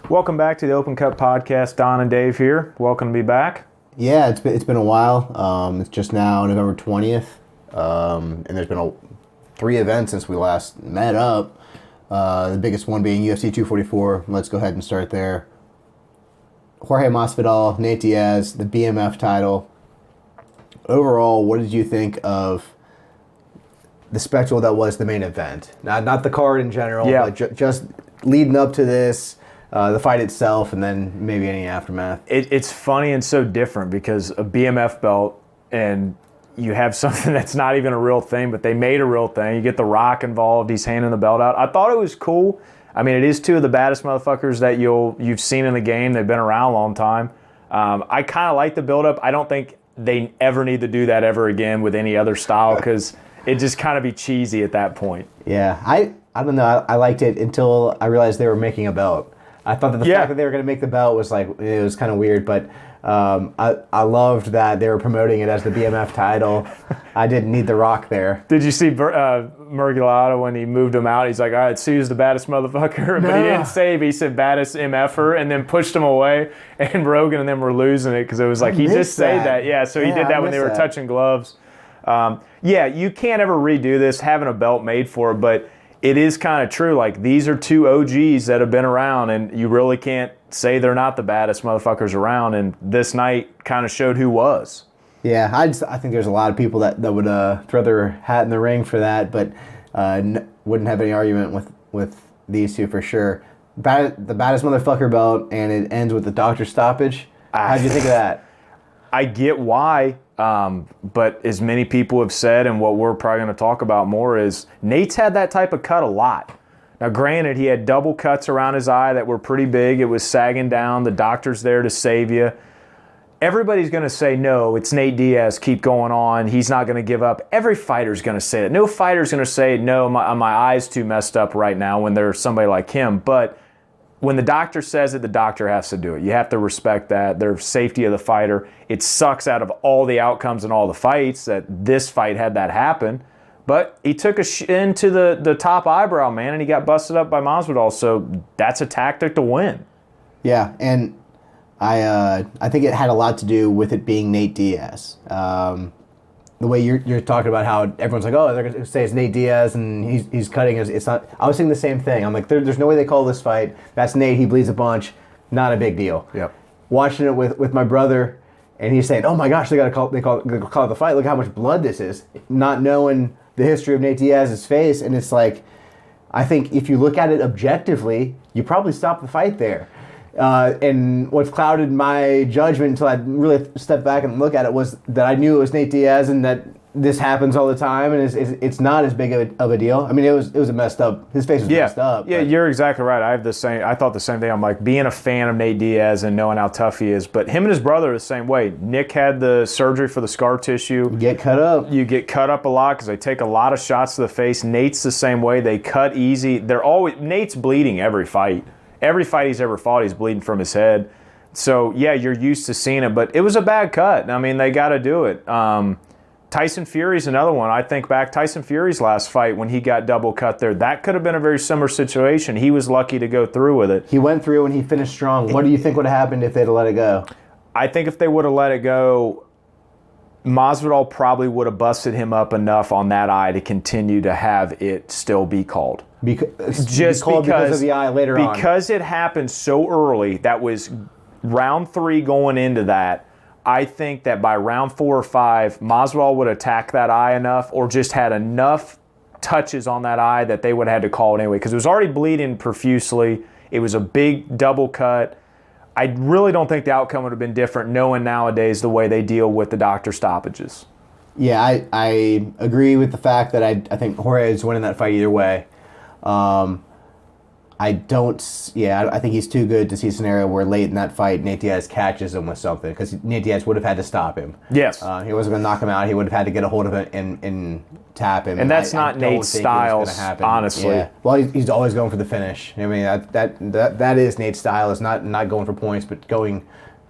Welcome back to the Open Cup Podcast. Don and Dave here. Welcome to be back. Yeah, it's been a while. It's just now November 20th, and there's been 3 events since we last met up. The biggest one being UFC 244. Let's go ahead and start there. Jorge Masvidal, Nate Diaz, the BMF title. Overall, what did you think of the spectacle that was the main event? Not the card in general, but just leading up to this, the fight itself, and then maybe any aftermath. It's funny and so different because a BMF belt, and you have something that's not even a real thing, but they made a real thing. You get The Rock involved. He's handing the belt out. I thought it was cool. I mean, it is 2 of the baddest motherfuckers that you've seen in the game. They've been around a long time. I kind of like the build-up. I don't think they ever need to do that ever again with any other style because it just kind of be cheesy at that point. Yeah, I don't know. I liked it until I realized they were making a belt. I thought that the fact that they were going to make the belt was it was kind of weird, but I loved that they were promoting it as the BMF title. I didn't need The Rock there. Did you see Murgulata when he moved him out? He's like, all right, see who's the baddest motherfucker. But he didn't save. He said baddest MFer and then pushed him away. And Rogan and them were losing it because it was like he just said that. Yeah, so he did that when they were touching gloves. You can't ever redo this, having a belt made for it, but it is kind of true. Like, these are 2 OGs that have been around, and you really can't say they're not the baddest motherfuckers around, and this night kind of showed who was. Yeah, I think there's a lot of people that would throw their hat in the ring for that, but wouldn't have any argument with these 2 for sure. The baddest motherfucker belt, and it ends with the doctor stoppage. How'd you think of that? I get why, but as many people have said, and what we're probably going to talk about more, is Nate's had that type of cut a lot. Now, granted, he had double cuts around his eye that were pretty big. It was sagging down. The doctor's there to save you. Everybody's going to say, no, it's Nate Diaz. Keep going on. He's not going to give up. Every fighter's going to say that. No fighter's going to say, no, my eye's too messed up right now when there's somebody like him. But when the doctor says it, the doctor has to do it. You have to respect that. Their safety of the fighter. It sucks out of all the outcomes in all the fights that this fight had that happen. But he took a shin to the top eyebrow, man, and he got busted up by Masvidal. So that's a tactic to win. Yeah, and I think it had a lot to do with it being Nate Diaz. The way you're talking about how everyone's like, oh, they're going to say it's Nate Diaz and he's cutting. It's not. I was thinking the same thing. I'm like, there's no way they call this fight. That's Nate. He bleeds a bunch. Not a big deal. Yep. Watching it with my brother, and he's saying, oh my gosh, they call it the fight. Look how much blood this is. Not knowing the history of Nate Diaz's face, and it's like, I think if you look at it objectively, you probably stop the fight there. And what's clouded my judgment until I really stepped back and look at it was that I knew it was Nate Diaz and that this happens all the time, and it's not as big of a deal. I mean, it was a messed up. His face was messed up. Yeah, you're exactly right. I thought the same thing. I'm like, being a fan of Nate Diaz and knowing how tough he is, but him and his brother are the same way. Nick had the surgery for the scar tissue. You get cut up. You get cut up a lot because they take a lot of shots to the face. Nate's the same way. They cut easy. Nate's bleeding every fight. Every fight he's ever fought, he's bleeding from his head. So, yeah, you're used to seeing it, but it was a bad cut. I mean, they got to do it. Tyson Fury's another one. I think back Tyson Fury's last fight when he got double cut there. That could have been a very similar situation. He was lucky to go through with it. He went through and he finished strong. What do you think would have happened if they'd have let it go? I think if they would have let it go, Masvidal probably would have busted him up enough on that eye to continue to have it still be called. Because of the eye later on. Because it happened so early, that was round 3 going into that. I think that by round 4 or 5, Masvidal would attack that eye enough or just had enough touches on that eye that they would have had to call it anyway because it was already bleeding profusely. It was a big double cut. I really don't think the outcome would have been different knowing nowadays the way they deal with the doctor stoppages. Yeah, I agree with the fact that I think Jorge is winning that fight either way. I think he's too good to see a scenario where late in that fight Nate Diaz catches him with something because Nate Diaz would have had to stop him. Yes. He wasn't going to knock him out. He would have had to get a hold of it and tap him. And that's not Nate's style, honestly. Yeah. Well, he's always going for the finish. I mean, that is Nate's style. Is not going for points, but going.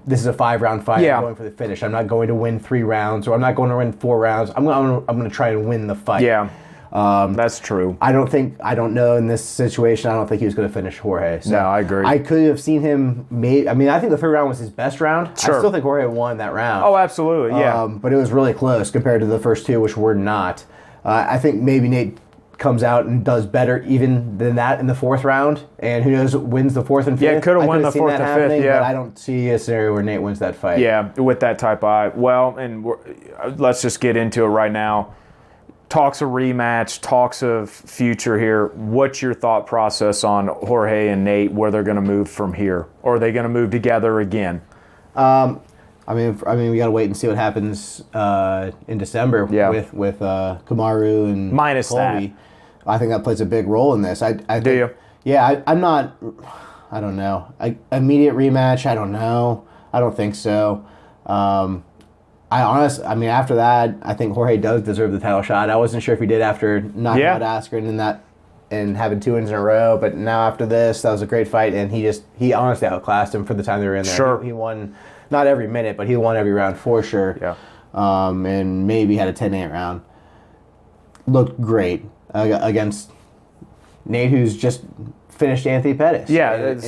This is a 5-round fight. Yeah. I'm going for the finish. I'm not going to win 3 rounds, or I'm not going to win 4 rounds. I'm going to try and win the fight. Yeah. That's true. I don't know in this situation. I don't think he was going to finish Jorge. So No, I agree. I could have seen him. I think the third round was his best round. Sure. I still think Jorge won that round. Oh, absolutely, yeah. But it was really close compared to the first two, which were not. I think maybe Nate comes out and does better even than that in the fourth round, and who knows, wins the fourth and fifth. Yeah, could have won the fourth and fifth, yeah. But I don't see a scenario where Nate wins that fight. Yeah, with that type of eye. Well, and let's just get into it right now. Talks of rematch, talks of future here. What's your thought process on Jorge and Nate, where they're going to move from here? Or are they going to move together again? I mean, we got to wait and see what happens in December with Kamaru and minus Colby. that. I think that plays a big role in this. Do you? Yeah, I'm not. I don't know. Immediate rematch. I don't know. I don't think so. After that, I think Jorge does deserve the title shot. I wasn't sure if he did after knocking out Askren and having 2 wins in a row, but now after this, that was a great fight, and he honestly outclassed him for the time they were in there. Sure. He won. Not every minute, but he won every round for sure. Yeah. And maybe had a 10-8 round. Looked great against Nate, who's just finished Anthony Pettis. Yeah.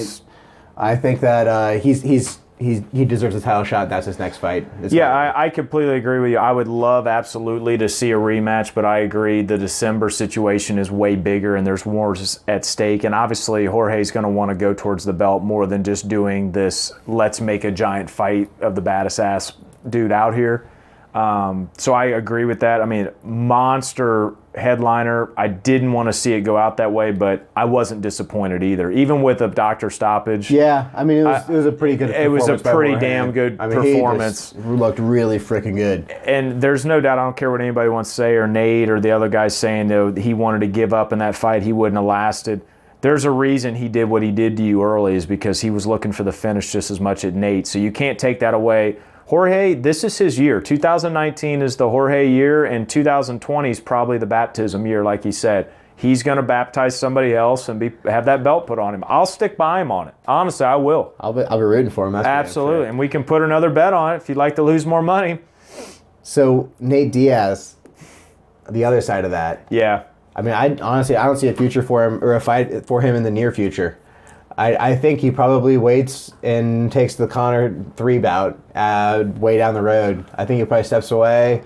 I think that he deserves a title shot. That's his next fight. I completely agree with you. I would love absolutely to see a rematch, but I agree the December situation is way bigger and there's more at stake. And obviously Jorge's going to want to go towards the belt more than just doing this let's make a giant fight of the baddest ass dude out here. So I agree with that. I mean, monster headliner. I didn't want to see it go out that way, but I wasn't disappointed either. Even with a doctor stoppage. Yeah, I mean, it was a pretty good performance. It was a pretty damn good performance. He looked really freaking good. And there's no doubt, I don't care what anybody wants to say, or Nate or the other guys saying that he wanted to give up in that fight, he wouldn't have lasted. There's a reason he did what he did to you early, is because he was looking for the finish just as much at Nate. So you can't take that away. Jorge, this is his year. 2019 is the Jorge year, and 2020 is probably the baptism year, like he said. He's going to baptize somebody else and have that belt put on him. I'll stick by him on it. Honestly, I will. I'll be rooting for him. That's absolutely, and we can put another bet on it if you'd like to lose more money. So Nate Diaz, the other side of that. Yeah. I mean, I don't see a future for him or a fight for him in the near future. I think he probably waits and takes the Conor 3 bout way down the road. I think he probably steps away.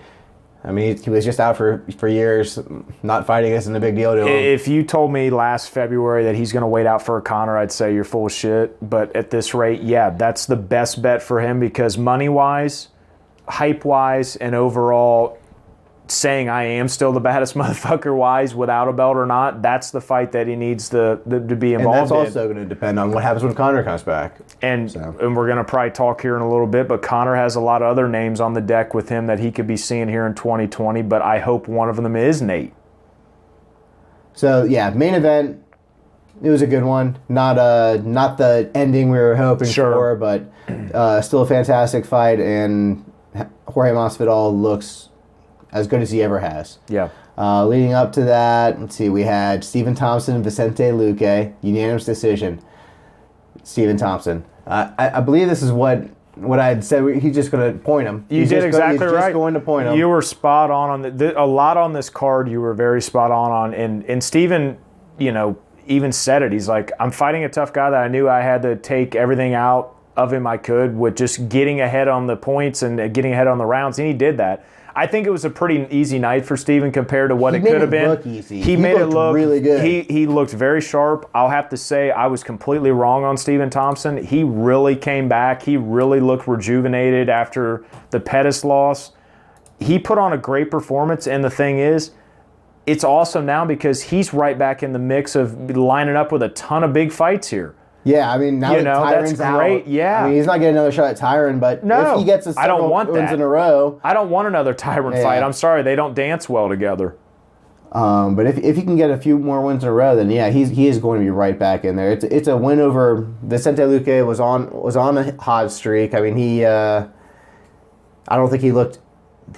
I mean, he was just out for years. Not fighting isn't a big deal to him. If you told me last February that he's going to wait out for a Conor, I'd say you're full of shit. But at this rate, yeah, that's the best bet for him, because money-wise, hype-wise, and overall saying I am still the baddest motherfucker-wise, without a belt or not, that's the fight that he needs to be involved in. And that's also going to depend on what happens when Conor comes back. And we're going to probably talk here in a little bit, but Conor has a lot of other names on the deck with him that he could be seeing here in 2020, but I hope one of them is Nate. So, yeah, main event, it was a good one. Not the ending we were hoping for, but still a fantastic fight, and Jorge Masvidal looks as good as he ever has. Yeah. Leading up to that, let's see, we had Stephen Thompson and Vicente Luque, unanimous decision. Stephen Thompson. I believe this is what I had said. He's just going to point him. You did exactly right. He's just going to point him. You were spot on a lot on this card. You were very spot on. And Stephen, even said it. He's like, I'm fighting a tough guy that I knew I had to take everything out of him I could with just getting ahead on the points and getting ahead on the rounds, and he did that. I think it was a pretty easy night for Steven compared to what it could have been. Look easy. He made it look really good. He looked very sharp. I'll have to say I was completely wrong on Stephen Thompson. He really came back. He really looked rejuvenated after the Pettis loss. He put on a great performance, and the thing is, it's awesome now because he's right back in the mix of lining up with a ton of big fights here. Yeah, I mean, now that Tyron's that's great. out, yeah. I mean, he's not getting another shot at Tyron, but if he gets several wins in a row. I don't want another Tyron fight. I'm sorry, they don't dance well together. But if he can get a few more wins in a row, then yeah, he is going to be right back in there. It's a win over Vicente Luque was on a hot streak. I mean, I don't think he looked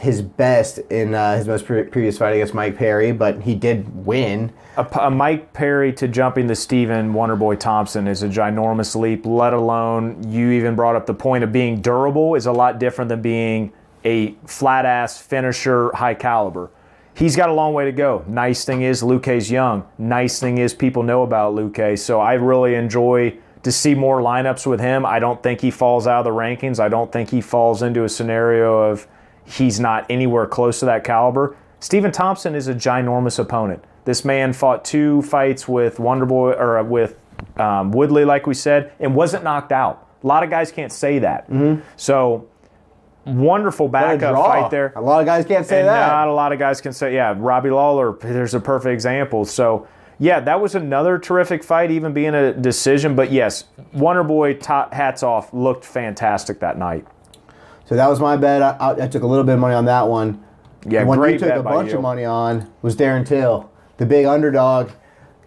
his best in his most previous fight against Mike Perry, but he did win. A Mike Perry to jumping the Stephen Wonderboy Thompson is a ginormous leap, let alone you even brought up the point of being durable is a lot different than being a flat-ass finisher, high caliber. he's got a long way to go. Nice thing is Luque's young. Nice thing is people know about Luque. So I really enjoy to see more lineups with him. I don't think he falls out of the rankings. I don't think he falls into a scenario of he's not anywhere close to that caliber. Stephen Thompson is a ginormous opponent. This man fought 2 fights with Wonderboy or with Woodley, like we said, and wasn't knocked out. A lot of guys can't say that. So wonderful backup fight there. A lot of guys can't say that. Not a lot of guys can say, yeah, Robbie Lawler, there's a perfect example. So, yeah, that was another terrific fight, even being a decision. But, yes, Wonderboy, hats off, looked fantastic that night. So that was my bet. I took a little bit of money on that one. Yeah, the one great you took bet a by bunch you. of money on was Darren Till, the big underdog,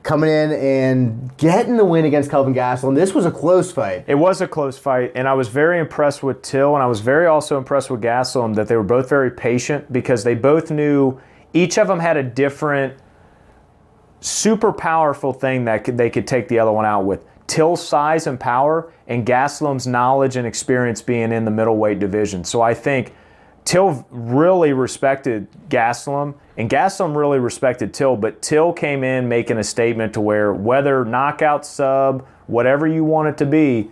coming in and getting the win against Kelvin Gastelum. This was a close fight. It was a close fight, and I was very impressed with Till, and I was very also impressed with Gastelum that they were both very patient because they both knew each of them had a different super powerful thing that they could take the other one out with. Till's size and power and Gastelum's knowledge and experience being in the middleweight division. So I think Till really respected Gastelum, and Gastelum really respected Till, but Till came in making a statement to where whether knockout, sub, whatever you want it to be,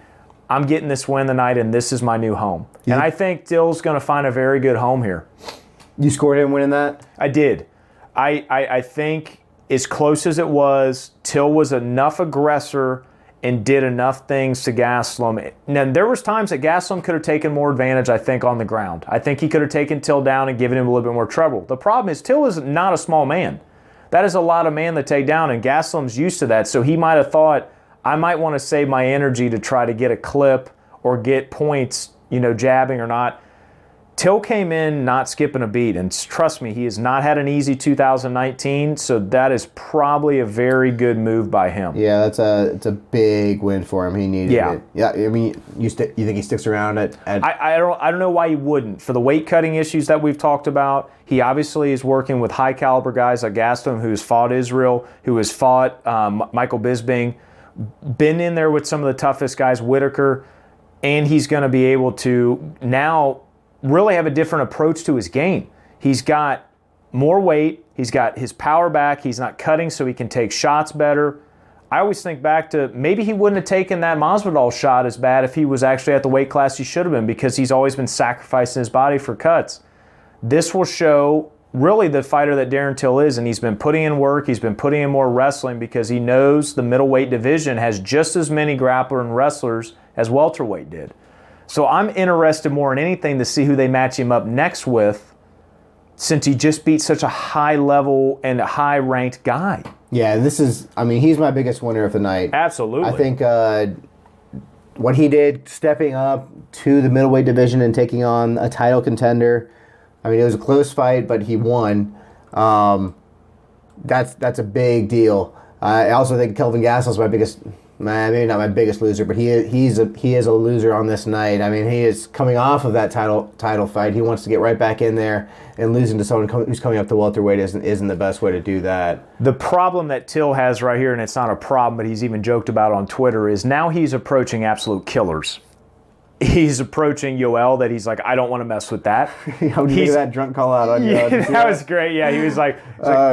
I'm getting this win tonight, and this is my new home. Yeah. And I think Till's going to find a very good home here. You scored him winning that? I did. I think as close as it was, Till was enough aggressor and did enough things to Gastelum. Now, there was times that Gastelum could have taken more advantage, I think, on the ground. I think he could have taken Till down and given him a little bit more trouble. The problem is Till is not a small man. That is a lot of man to take down, and Gastelum's used to that, so he might have thought, I might want to save my energy to try to get a clip or get points, jabbing or not. Till came in not skipping a beat, and trust me, he has not had an easy 2019, so that is probably a very good move by him. Yeah, it's a big win for him. He needed it. Yeah, I mean, you think he sticks around at I don't know why he wouldn't. For the weight cutting issues that we've talked about, he obviously is working with high caliber guys like Gastelum, who has fought Israel, who has fought Michael Bisping, been in there with some of the toughest guys, Whitaker, and he's going to be able to now really have a different approach to his game. He's got more weight. He's got his power back. He's not cutting, so he can take shots better. I always think back to maybe he wouldn't have taken that Masvidal shot as bad if he was actually at the weight class he should have been, because he's always been sacrificing his body for cuts. This will show really the fighter that Darren Till is, and he's been putting in work. He's been putting in more wrestling because he knows the middleweight division has just as many grappler and wrestlers as welterweight did. So I'm interested more than anything to see who they match him up next with, since he just beat such a high level and a high ranked guy. Yeah, he's my biggest winner of the night. Absolutely. I think what he did, stepping up to the middleweight division and taking on a title contender, it was a close fight, but he won. That's a big deal. I also think Kelvin Gastelum's my biggest. Maybe not my biggest loser, but he is a loser on this night. He is coming off of that title fight. He wants to get right back in there, and losing to someone who's coming up to welterweight isn't the best way to do that. The problem that Till has right here, and it's not a problem, but he's even joked about on Twitter, is now he's approaching absolute killers. He's approaching Yoel that he's like, I don't want to mess with that. How did you get that drunk call out on Yoel? Yeah, that was great. Yeah, he was like,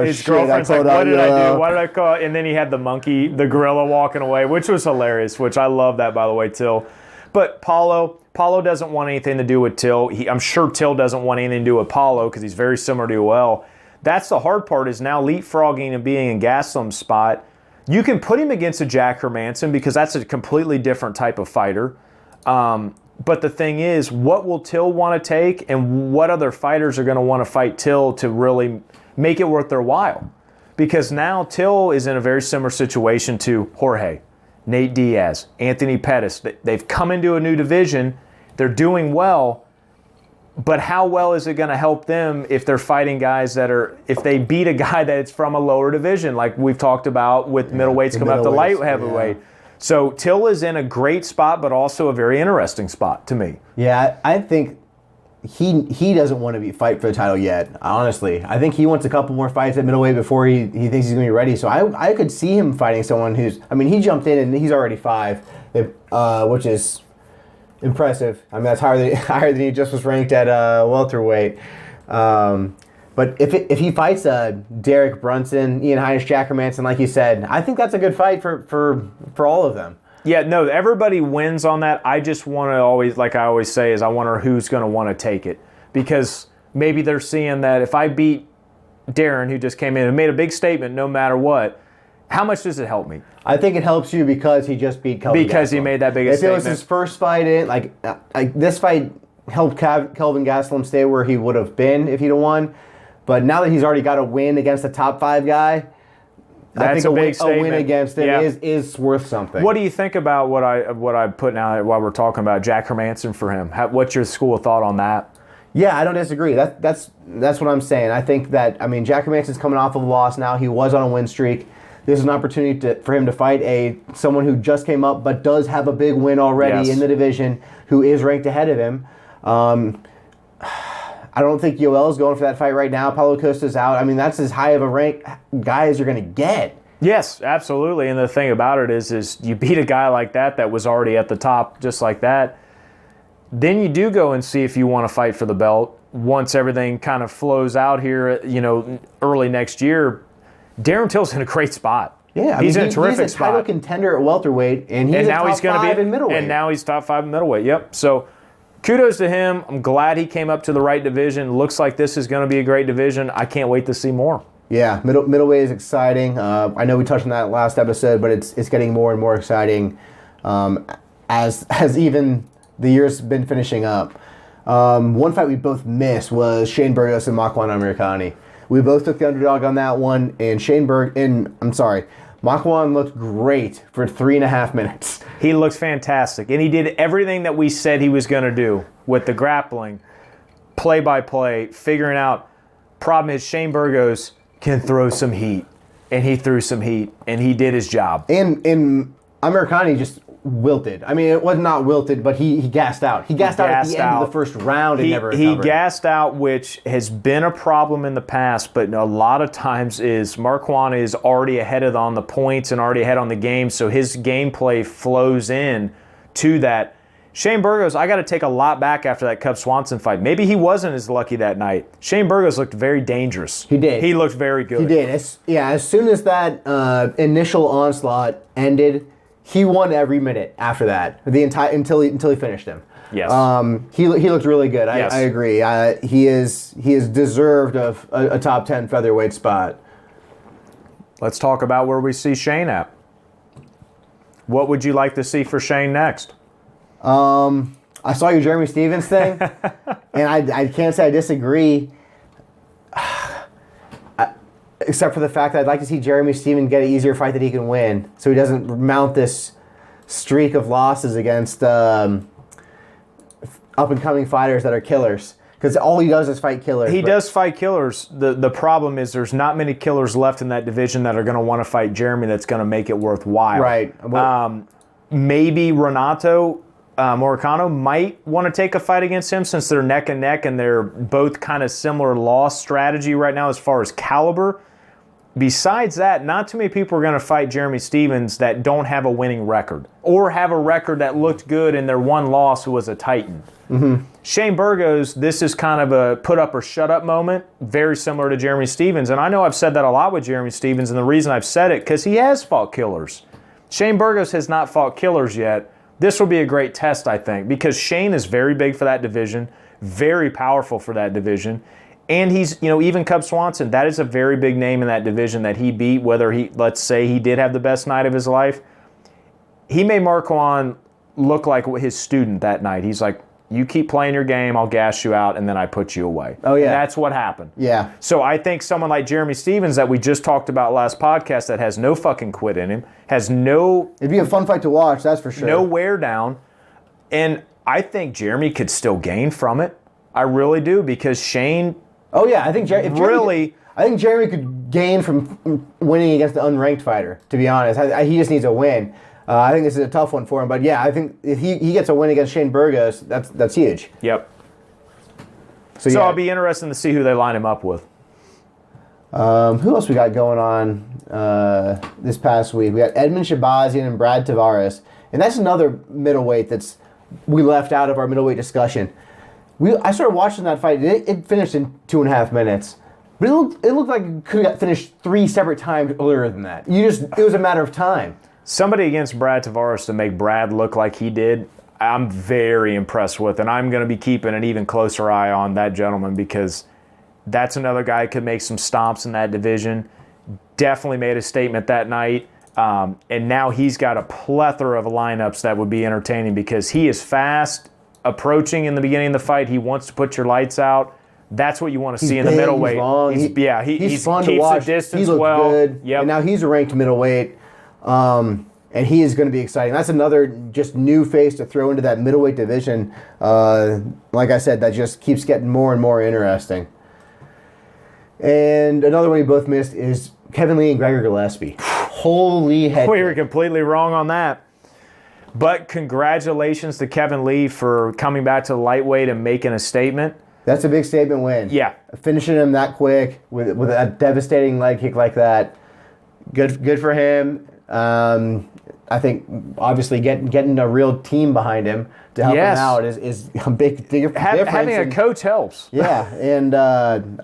his shit, girlfriend's like, what did I do? Yoel. Why did I call? And then he had the gorilla walking away, which was hilarious, which I love that, by the way, Till. But Paulo doesn't want anything to do with Till. I'm sure Till doesn't want anything to do with Paulo because he's very similar to Yoel. That's the hard part, is now leapfrogging and being in Gastelum's spot. You can put him against a Jack Hermanson because that's a completely different type of fighter. But the thing is, what will Till want to take, and what other fighters are going to want to fight Till to really make it worth their while? Because now Till is in a very similar situation to Jorge, Nate Diaz, Anthony Pettis. They've come into a new division. They're doing well. But how well is it going to help them if they're fighting guys if they beat a guy that's from a lower division, like we've talked about with middleweights coming up to light heavyweight? Yeah. So Till is in a great spot, but also a very interesting spot to me. Yeah, I think he doesn't want to fight for the title yet, honestly. I think he wants a couple more fights at middleweight before he thinks he's going to be ready. So I could see him fighting someone who's... he jumped in and he's already 5, which is impressive. That's higher than he just was ranked at welterweight. But if he fights Derek Brunson, Ian Heinisch, Jack Hermanson, like you said, I think that's a good fight for all of them. Yeah, no, everybody wins on that. I just want to always, like I always say, is I wonder who's going to want to take it. Because maybe they're seeing that if I beat Darren, who just came in and made a big statement no matter what, how much does it help me? I think it helps you because he just beat Kelvin Because Gastelum. he made that biggest statement. If it was his first fight in, like this fight helped Kelvin Gastelum stay where he would have been if he'd have won. But now that he's already got a win against a top 5 guy, That's I think a big statement. A win against him is worth something. What do you think about what I put now while we're talking about Jack Hermanson for him? What's your school of thought on that? Yeah, I don't disagree. That's what I'm saying. I think that, Jack Hermanson's coming off of a loss now. He was on a win streak. This is an opportunity for him to fight someone who just came up but does have a big win already in the division, who is ranked ahead of him. I don't think Yoel is going for that fight right now. Paulo Costa's out. That's as high of a rank guy as you're going to get. Yes, absolutely. And the thing about it is you beat a guy like that was already at the top just like that. Then you do go and see if you want to fight for the belt. Once everything kind of flows out here, early next year, Darren Till's in a great spot. Yeah, he's in a terrific spot. He's a title contender at welterweight, and he's top 5 in middleweight. And now he's top 5 in middleweight, yep. So kudos to him. I'm glad he came up to the right division. Looks like this is going to be a great division. I can't wait to see more. Yeah, middleweight is exciting. I know we touched on that last episode, but it's getting more and more exciting as even the year's been finishing up. One fight we both missed was Shane Burgos and Makwan Amirkhani. We both took the underdog on that one, and Makwan looked great for 3.5 minutes. He looked fantastic, and he did everything that we said he was going to do with the grappling, play-by-play, figuring out. Problem is Shane Burgos can throw some heat, and he threw some heat, and he did his job. And Amirkhani just wilted. It was not wilted, but he gassed out. He gassed out at the end of the first round and never recovered. He gassed out, which has been a problem in the past, but a lot of times is Marquand is already ahead on the points and already ahead on the game, so his gameplay flows in to that. Shane Burgos, I got to take a lot back after that Cub Swanson fight. Maybe he wasn't as lucky that night. Shane Burgos looked very dangerous. He did. He looked very good. He did. As soon as that initial onslaught ended, he won every minute after that, until he finished him. Yes. He looked really good. Yes. I agree. He is deserved of a top 10 featherweight spot. Let's talk about where we see Shane at. What would you like to see for Shane next? I saw your Jeremy Stevens thing, and I can't say I disagree. Except for the fact that I'd like to see Jeremy Stevens get an easier fight that he can win, so he doesn't mount this streak of losses against up-and-coming fighters that are killers. Because all he does is fight killers. He does fight killers. The problem is there's not many killers left in that division that are going to want to fight Jeremy that's going to make it worthwhile. Right. Maybe Renato Moicano might want to take a fight against him since they're neck and neck and they're both kind of similar loss strategy right now as far as caliber. Besides that, not too many people are going to fight Jeremy Stevens that don't have a winning record or have a record that looked good in their one loss who was a Titan. Mm-hmm. Shane Burgos, this is kind of a put up or shut up moment, very similar to Jeremy Stevens. And I know I've said that a lot with Jeremy Stevens, and the reason I've said it, because he has fought killers. Shane Burgos has not fought killers yet. This will be a great test, I think, because Shane is very big for that division, very powerful for that division. And he's, even Cub Swanson, that is a very big name in that division that he beat, whether let's say he did have the best night of his life. He made Marquand look like his student that night. He's like, you keep playing your game, I'll gas you out, and then I put you away. Oh, yeah. And that's what happened. Yeah. So I think someone like Jeremy Stevens that we just talked about last podcast that has no fucking quit in him, has no... It'd be a fun fight to watch, that's for sure. No wear down. And I think Jeremy could still gain from it. I really do, because Shane... Oh, yeah, I think Jeremy could gain from winning against an unranked fighter, to be honest. He just needs a win. I think this is a tough one for him, but yeah, I think if he gets a win against Shane Burgos, that's huge. Yep. So yeah. I'll be interested to see who they line him up with. Who else we got going on this past week? We got Edmund Shabazian and Brad Tavares, and that's another middleweight we left out of our middleweight discussion. I started watching that fight. It finished in 2.5 minutes. But it looked like it could have finished 3 separate times earlier than that. It was a matter of time. Somebody against Brad Tavares to make Brad look like he did, I'm very impressed with, and I'm going to be keeping an even closer eye on that gentleman because that's another guy who could make some stomps in that division. Definitely made a statement that night, and now he's got a plethora of lineups that would be entertaining because he is fast, approaching in the beginning of the fight. He wants to put your lights out. That's what you want to see in the middleweight. He's long. He's fun to keeps watch. the distance he looks well. good. Yep. And now he's a ranked middleweight. And he is going to be exciting. That's another just new face to throw into that middleweight division. Like I said, that just keeps getting more and more interesting. And another one we both missed is Kevin Lee and Gregor Gillespie. Holy heck. We were completely wrong on that. But congratulations to Kevin Lee for coming back to the lightweight and making a statement. That's a big statement win. Yeah. Finishing him that quick with a devastating leg kick like that. Good for him. I think obviously getting a real team behind him to help him out is a big difference. Having a coach helps. Yeah, and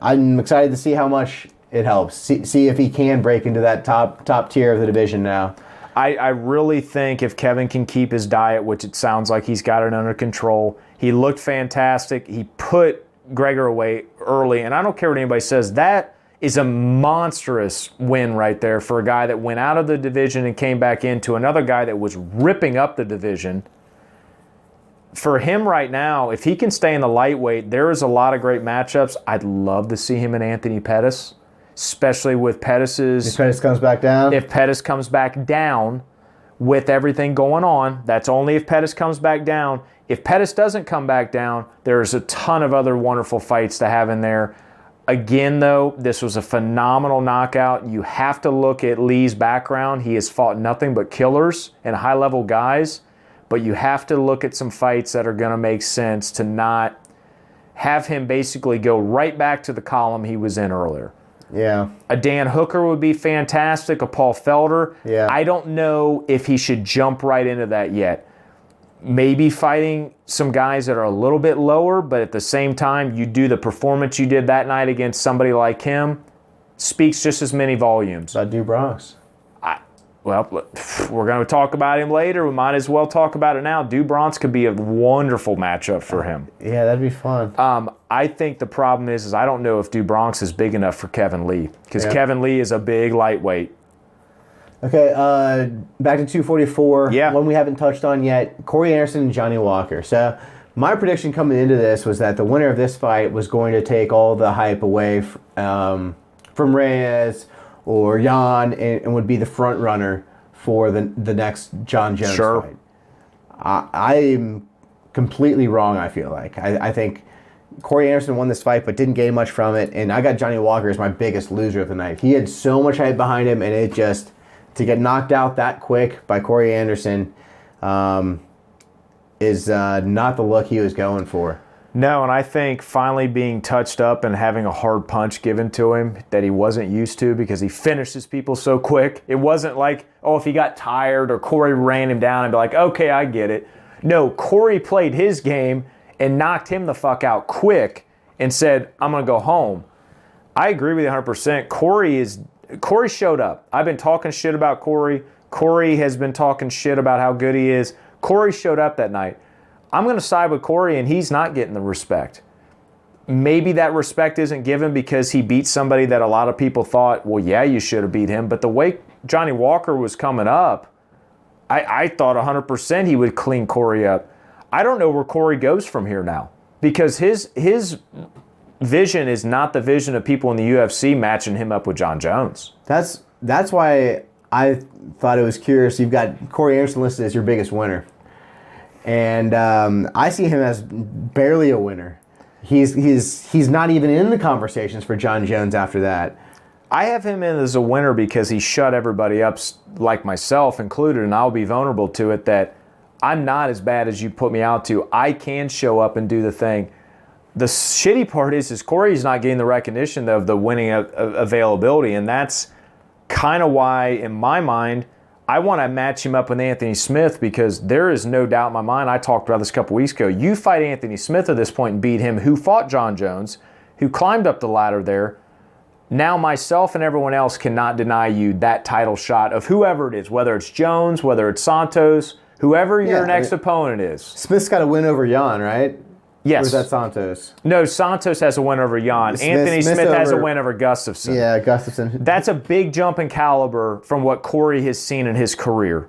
I'm excited to see how much it helps. See if he can break into that top tier of the division now. I really think if Kevin can keep his diet, which it sounds like he's got it under control, he looked fantastic. He put Gregor away early, and I don't care what anybody says, that is a monstrous win right there for a guy that went out of the division and came back into another guy that was ripping up the division. For him right now, if he can stay in the lightweight, there is a lot of great matchups. I'd love to see him and Anthony Pettis, especially with Pettis's... If Pettis comes back down? If Pettis comes back down with everything going on, that's only if Pettis comes back down. If Pettis doesn't come back down, there's a ton of other wonderful fights to have in there. Again, though, this was a phenomenal knockout. You have to look at Lee's background. He has fought nothing but killers and high-level guys, but you have to look at some fights that are going to make sense to not have him basically go right back to the column he was in earlier. Yeah. A Dan Hooker would be fantastic, a Paul Felder. Yeah. I don't know if he should jump right into that yet. Maybe fighting some guys that are a little bit lower, but at the same time, you do the performance you did that night against somebody like him, speaks just as many volumes. About Du Bronx. Well, we're going to talk about him later. We might as well talk about it now. Du Bronx could be a wonderful matchup for him. Yeah, that'd be fun. I think the problem is I don't know if Du Bronx is big enough for Kevin Lee, because Kevin Lee is a big lightweight. Okay, back to 244. Yeah. One we haven't touched on yet, Corey Anderson and Johnny Walker. So my prediction coming into this was that the winner of this fight was going to take all the hype away from Reyes or Jan and would be the front runner for the next John Jones fight. I'm completely wrong, I feel like. I think Corey Anderson won this fight but didn't gain much from it, and I got Johnny Walker as my biggest loser of the night. He had so much hype behind him, and it just... to get knocked out that quick by Corey Anderson is not the look he was going for. No, and I think finally being touched up and having a hard punch given to him that he wasn't used to because he finishes people so quick. It wasn't like, if he got tired or Corey ran him down and be like, okay, I get it. No, Corey played his game and knocked him the fuck out quick and said, I'm going to go home. I agree with you 100%. Corey showed up. I've been talking shit about Corey. Corey has been talking shit about how good he is. Corey showed up that night. I'm going to side with Corey, and he's not getting the respect. Maybe that respect isn't given because he beat somebody that a lot of people thought, well, yeah, you should have beat him. But the way Johnny Walker was coming up, I thought 100% he would clean Corey up. I don't know where Corey goes from here now because his vision is not the vision of people in the UFC matching him up with John Jones. That's why I thought it was curious. You've got Corey Anderson listed as your biggest winner. And I see him as barely a winner. He's not even in the conversations for John Jones after that. I have him in as a winner because he shut everybody up, like myself included, and I'll be vulnerable to it, that I'm not as bad as you put me out to. I can show up and do the thing. The shitty part is Corey's not getting the recognition of the winning availability, and that's kind of why, in my mind, I want to match him up with Anthony Smith because there is no doubt in my mind, I talked about this a couple weeks ago, you fight Anthony Smith at this point and beat him, who fought John Jones, who climbed up the ladder there, Now myself and everyone else cannot deny you that title shot of whoever it is, whether it's Jones, whether it's Santos, whoever your next opponent is. Smith's got a win over Jan, right? Yes. Or is that Santos? No, Santos has a win over Jan. Anthony Smith has a win over Gustafsson. Yeah, Gustafsson. That's a big jump in caliber from what Corey has seen in his career.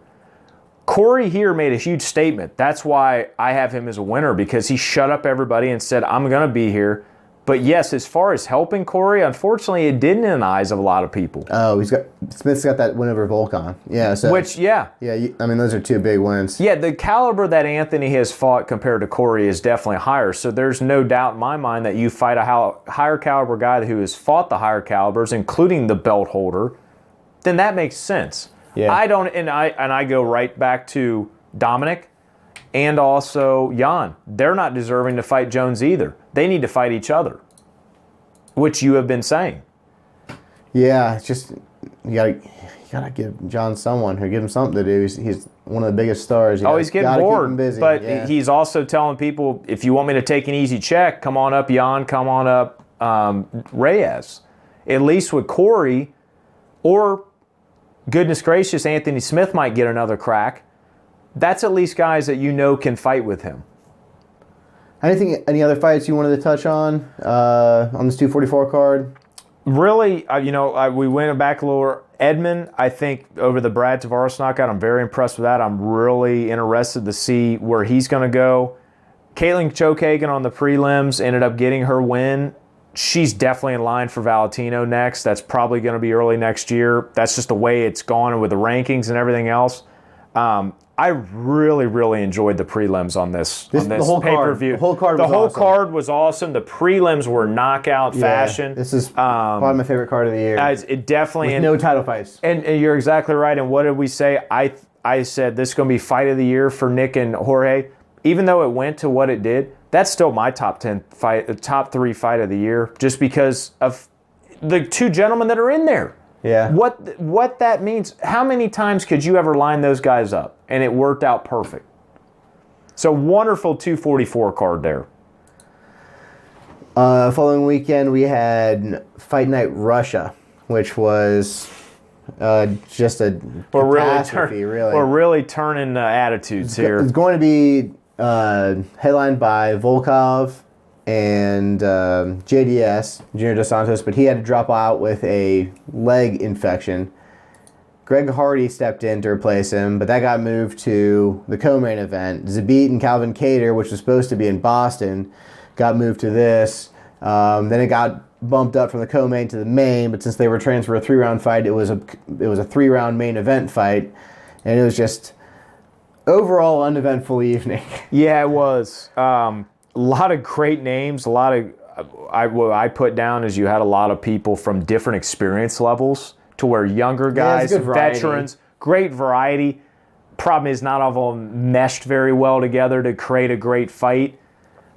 Corey here made a huge statement. That's why I have him as a winner, because he shut up everybody and said, I'm going to be here. But yes, as far as helping Corey, unfortunately, it didn't in the eyes of a lot of people. Oh, Smith's got that win over Volkan. Yeah. So, Yeah, I mean, those are two big wins. Yeah, the caliber that Anthony has fought compared to Corey is definitely higher. So there's no doubt in my mind that you fight a higher caliber guy who has fought the higher calibers, including the belt holder, then that makes sense. Yeah. I go right back to Dominic and also Jan. They're not deserving to fight Jones either. They need to fight each other, which you have been saying. Yeah, it's just you gotta give John someone or give him something to do. He's one of the biggest stars. He's getting bored, keep him busy. But he's also telling people, if you want me to take an easy check, come on up Jan, come on up Reyes. At least with Corey, or goodness gracious, Anthony Smith might get another crack. That's at least guys that you know can fight with him. Any other fights you wanted to touch on this 244 card? Really, we went back a little. Edmund, I think, over the Brad Tavares knockout, I'm very impressed with that. I'm really interested to see where he's going to go. Caitlin Chokagan on the prelims ended up getting her win. She's definitely in line for Valentino next. That's probably going to be early next year. That's just the way it's gone with the rankings and everything else. I really, really enjoyed the prelims on this pay-per-view. The whole card was awesome. The prelims were knockout fashion. This is probably my favorite card of the year. It definitely with no title fights. And you're exactly right. And what did we say? I said this is going to be fight of the year for Nick and Jorge. Even though it went to what it did, that's still my top 3 fight of the year, just because of the two gentlemen that are in there. Yeah. What that means, how many times could you ever line those guys up? And it worked out perfect. So wonderful 244 card there. Following weekend, we had Fight Night Russia, which was just a catastrophe, really. We're really turning attitudes here. It's going to be headlined by Volkov and JDS, Junior Dos Santos, but he had to drop out with a leg infection. Greg Hardy stepped in to replace him, but that got moved to the co-main event. Zabit and Calvin Kattar, which was supposed to be in Boston, got moved to this. Then it got bumped up from the co-main to the main, but since they were transferred a 3-round fight, it was a 3-round main event fight, and it was just overall uneventful evening. Yeah, it was. A lot of great names. A lot of what I put down is you had a lot of people from different experience levels, to where younger guys, veterans, great variety. Problem is not all of them meshed very well together to create a great fight.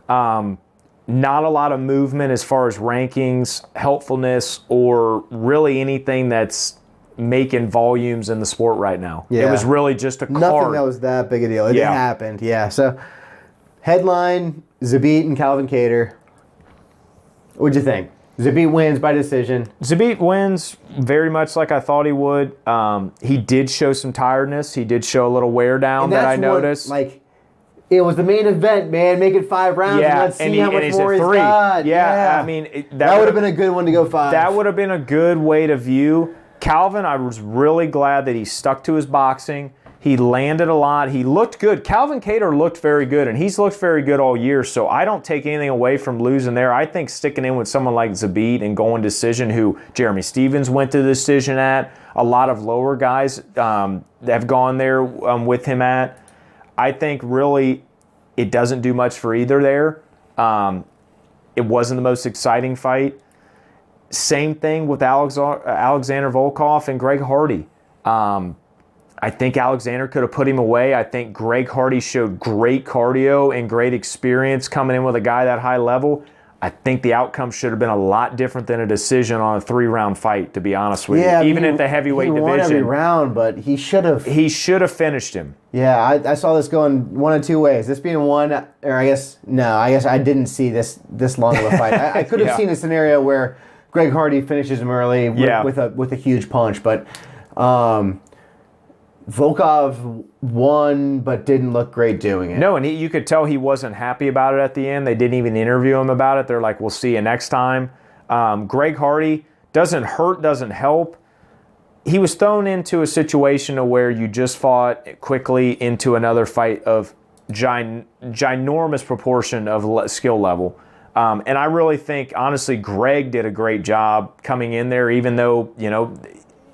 Not a lot of movement as far as rankings, helpfulness, or really anything that's making volumes in the sport right now. Yeah. It was really just a card. Nothing that was that big a deal. It happened, yeah. So, headline, Zabit and Calvin Kattar. What'd you think? Zabit wins by decision. Zabit wins very much like I thought he would. He did show some tiredness. He did show a little wear down that I noticed. It was the main event, man. Make it 5 rounds and let's see how much more he's got. Yeah, I mean... That would have been a good one to go 5. That would have been a good way to view. Calvin, I was really glad that he stuck to his boxing. He landed a lot. He looked good. Calvin Kattar looked very good, and he's looked very good all year, so I don't take anything away from losing there. I think sticking in with someone like Zabit and going decision, who Jeremy Stevens went to decision at, a lot of lower guys have gone there with him at. I think really it doesn't do much for either there. It wasn't the most exciting fight. Same thing with Alexander Volkov and Greg Hardy. I think Alexander could have put him away. I think Greg Hardy showed great cardio and great experience coming in with a guy that high level. I think the outcome should have been a lot different than a decision on a 3-round fight, to be honest with you. Even at the heavyweight division. He won every round, but he should have... He should have finished him. Yeah, I saw this going one of two ways. This being one, or I guess I didn't see this long of a fight. I could have seen a scenario where Greg Hardy finishes him early with a huge punch, but Volkov won, but didn't look great doing it. No, and you could tell he wasn't happy about it at the end. They didn't even interview him about it. They're like, we'll see you next time. Greg Hardy doesn't hurt, doesn't help. He was thrown into a situation where you just fought quickly into another fight of ginormous proportion of skill level. And I really think, honestly, Greg did a great job coming in there, even though,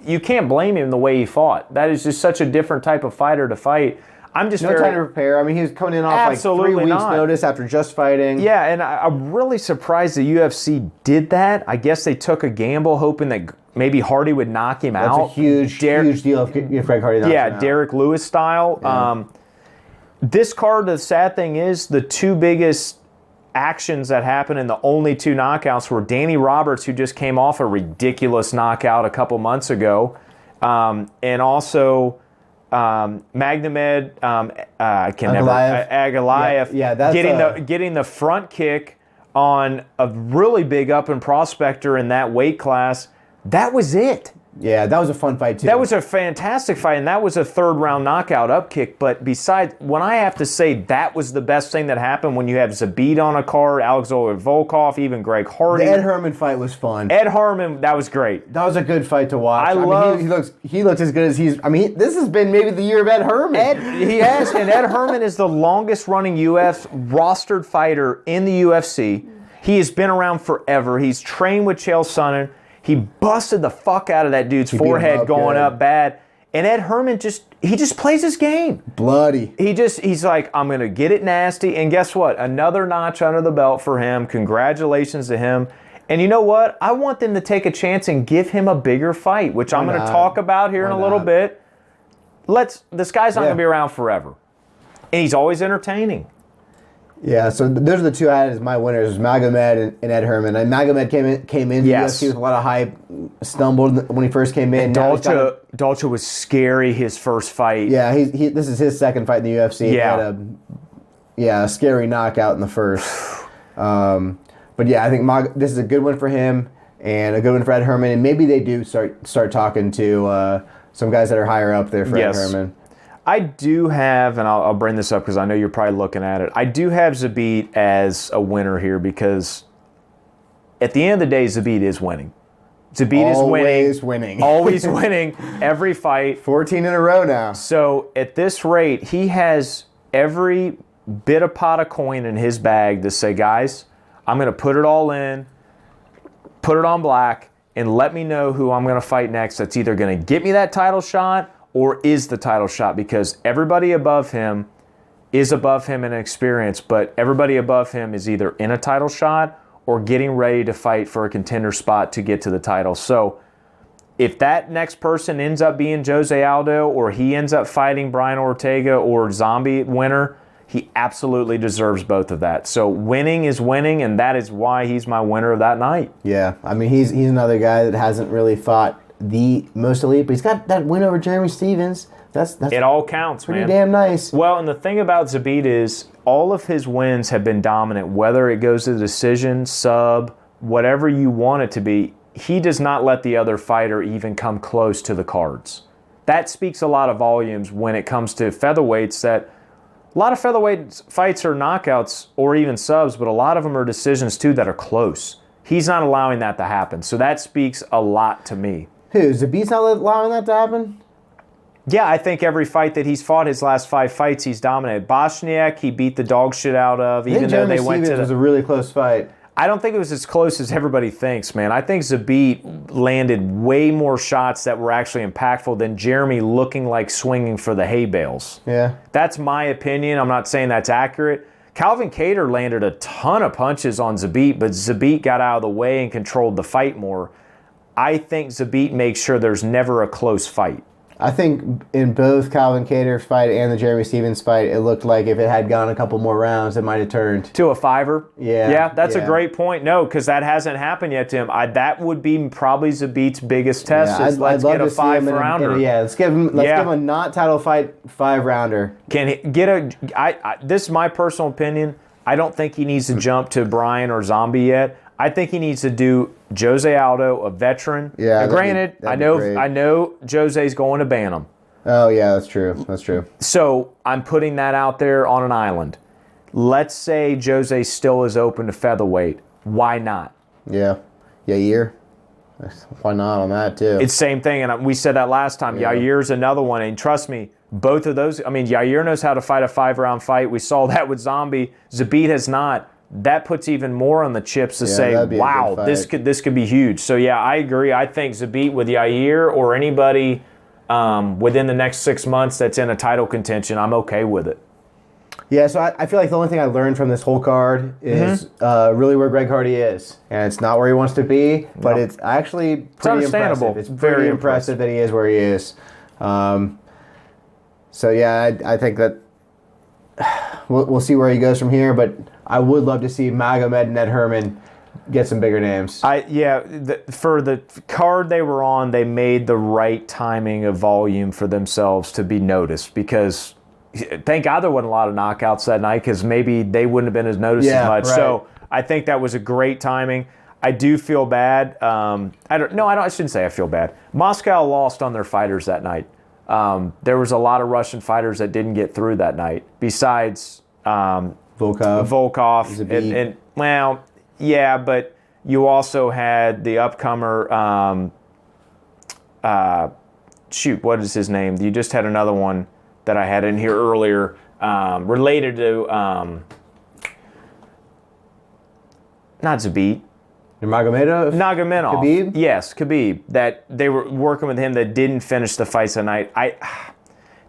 you can't blame him the way he fought. That is just such a different type of fighter to fight. I'm just no time to prepare. I mean, he was coming in off like 3 weeks' notice after just fighting. Yeah, and I'm really surprised the UFC did that. I guess they took a gamble hoping that maybe Hardy would knock him out. That's a huge deal if Greg Hardy knocks him out. Derek Lewis style. Yeah. This card, the sad thing is, the 2 biggest actions that happened and the only 2 knockouts were Danny Roberts, who just came off a ridiculous knockout a couple months ago, and also Magomed Ankalaev getting the front kick on a really big up and prospector in that weight class. That was it. Yeah, that was a fun fight too. That was a fantastic fight, and that was a 3rd-round knockout up kick. But besides, when I have to say that was the best thing that happened, when you have Zabit on a card, Alexander Volkov, even Greg Hardy. The Ed Herman fight was fun. Ed Herman, that was great. That was a good fight to watch. He looks as good as he's. I mean, this has been maybe the year of Ed Herman. He has, and Ed Herman is the longest-running rostered fighter in the UFC. He has been around forever. He's trained with Chael Sonnen. He busted the fuck out of that dude's forehead going up bad. And Ed Herman just plays his game. Bloody. He's like, I'm going to get it nasty. And guess what? Another notch under the belt for him. Congratulations to him. And you know what? I want them to take a chance and give him a bigger fight, which I'm going to talk about here in a little bit. This guy's not going to be around forever. And he's always entertaining. Yeah, so those are the 2 I had as my winners, Magomed and Ed Herman. And Magomed came into the UFC with a lot of hype, stumbled when he first came in. And Dalcha was scary his first fight. Yeah, this is his 2nd fight in the UFC. Yeah. He had a scary knockout in the first. But yeah, I think this is a good one for him and a good one for Ed Herman. And maybe they do start talking to some guys that are higher up there for Ed Herman. I do have, and I'll bring this up because I know you're probably looking at it, I do have Zabit as a winner here because at the end of the day, Zabit is winning. Zabit is winning. Always winning every fight. 14 in a row now. So at this rate, he has every bit of pot of coin in his bag to say, guys, I'm going to put it all in, put it on black, and let me know who I'm going to fight next that's either going to get me that title shot or is the title shot, because everybody above him is above him in experience, but everybody above him is either in a title shot or getting ready to fight for a contender spot to get to the title. So if that next person ends up being Jose Aldo or he ends up fighting Brian Ortega or Zombie winner, he absolutely deserves both of that. So winning is winning, and that is why he's my winner of that night. Yeah, I mean, he's another guy that hasn't really fought the most elite, but he's got that win over Jeremy Stevens. That's it all counts, pretty damn nice. Well, and the thing about Zabit is all of his wins have been dominant, whether it goes to decision, sub, whatever you want it to be. He does not let the other fighter even come close to the cards. That speaks a lot of volumes when it comes to featherweights, that a lot of featherweight fights are knockouts or even subs, but a lot of them are decisions too that are close. He's not allowing that to happen. So that speaks a lot to me. Who? Zabit's not allowing that to happen? Yeah, I think every fight that he's fought, his last 5 fights, he's dominated. Bosniak, he beat the dog shit out of, even though they went to. It was a really close fight. I don't think it was as close as everybody thinks, man. I think Zabit landed way more shots that were actually impactful than Jeremy looking like swinging for the hay bales. Yeah. That's my opinion. I'm not saying that's accurate. Calvin Kattar landed a ton of punches on Zabit, but Zabit got out of the way and controlled the fight more. I think Zabit makes sure there's never a close fight. I think in both Calvin Kattar's fight and the Jeremy Stevens fight, it looked like if it had gone a couple more rounds, it might have turned to a 5-er. Yeah, that's a great point. No, because that hasn't happened yet to him. That would be probably Zabit's biggest test. Let's get a 5-rounder. Let's give him a not title fight 5-rounder. Can he get a? This is my personal opinion. I don't think he needs to jump to Brian or Zombie yet. I think he needs to do Jose Aldo, a veteran. Yeah. Now, granted, that'd be great. I know Jose's going to ban him. Oh, yeah, that's true. That's true. So I'm putting that out there on an island. Let's say Jose still is open to featherweight. Why not? Yeah. Yair. Why not on that, too? It's same thing, and we said that last time. Yeah. Yair's another one, and trust me, both of those, I mean, Yair knows how to fight a 5-round fight. We saw that with Zombie. Zabit has not. That puts even more on the chips to say, wow, this could be huge. So, yeah, I agree. I think Zabit with Yair or anybody within the next 6 months that's in a title contention, I'm okay with it. Yeah, so I feel like the only thing I learned from this whole card is really where Greg Hardy is. And it's not where he wants to be, but it's actually pretty impressive. It's very impressive that he is where he is. So, yeah, I think that we'll see where he goes from here, but I would love to see Magomed and Ed Herman get some bigger names. For the card they were on, they made the right timing of volume for themselves to be noticed because thank God there wasn't a lot of knockouts that night because maybe they wouldn't have been as noticed as much. Right. So I think that was a great timing. I do feel bad. I shouldn't say I feel bad. Moscow lost on their fighters that night. There was a lot of Russian fighters that didn't get through that night. Besides Volkov, and well, yeah, but you also had the upcomer. What is his name? You just had another one that I had in here earlier, related to not Zabit. Nurmagomedov? Khabib? Yes, Khabib. That they were working with him that didn't finish the fights that night.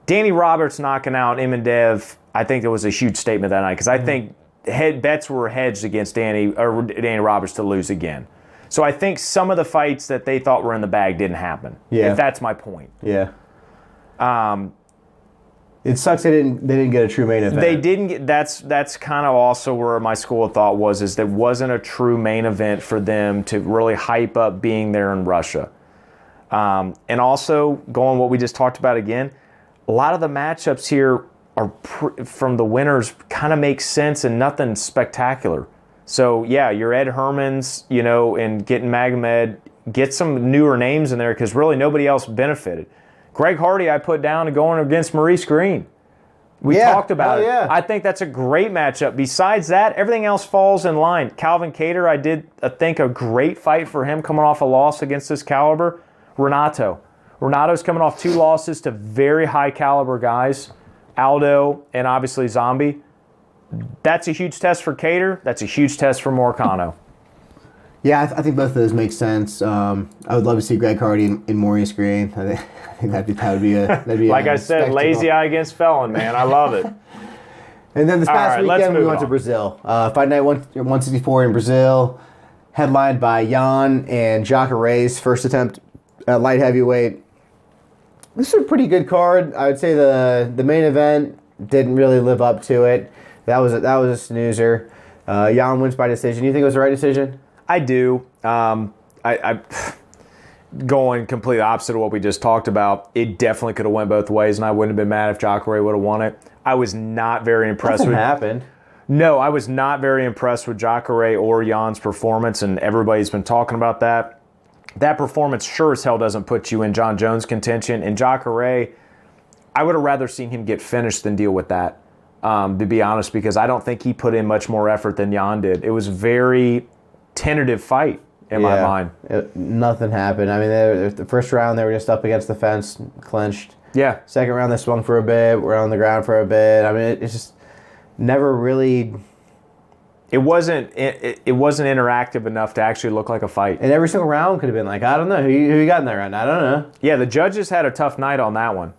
Danny Roberts knocking out Imandev, I think that was a huge statement that night because I think bets were hedged against Danny Roberts to lose again. So I think some of the fights that they thought were in the bag didn't happen. Yeah. If that's my point. Yeah. It sucks they didn't get a true main event. They didn't get. That's kind of also where my school of thought was, is there wasn't a true main event for them to really hype up being there in Russia. And also going what we just talked about again, a lot of the matchups here are from the winners kind of make sense and nothing spectacular. So yeah, your Ed Hermans, and getting Magomed, get some newer names in there because really nobody else benefited. Greg Hardy, I put down to going against Maurice Green. We talked about it. Yeah. I think that's a great matchup. Besides that, everything else falls in line. Calvin Kattar, I did think a great fight for him coming off a loss against this caliber. Renato's coming off 2 losses to very high caliber guys. Aldo and obviously Zombie. That's a huge test for Kattar. That's a huge test for Moicano. Yeah, I think both of those make sense. I would love to see Greg Hardy and Maurice Green. I think that'd be like I said, spectacle. lazy eye against Felon, man. I love it. And then this past weekend we went to Brazil. Fight Night 164 in Brazil, headlined by Jan and Jacare's first attempt at light heavyweight. This is a pretty good card. I would say the main event didn't really live up to it. That was a snoozer. Jan wins by decision. You think it was the right decision? I do. I going completely opposite of what we just talked about. It definitely could have went both ways, and I wouldn't have been mad if Jacare would have won it. I was not very impressed with. Happened. No, I was not very impressed with Jacare or Jan's performance, and everybody's been talking about that. That performance sure as hell doesn't put you in John Jones contention. And Jacare, I would have rather seen him get finished than deal with that, to be honest, because I don't think he put in much more effort than Jan did. It was a very tentative fight in my mind. Nothing happened. I mean, the first round they were just up against the fence, clenched. Yeah. Second round they swung for a bit, were on the ground for a bit. I mean, it's just never really. It wasn't interactive enough to actually look like a fight. And every single round could have been like, I don't know who you got in that round. I don't know. Yeah, the judges had a tough night on that one.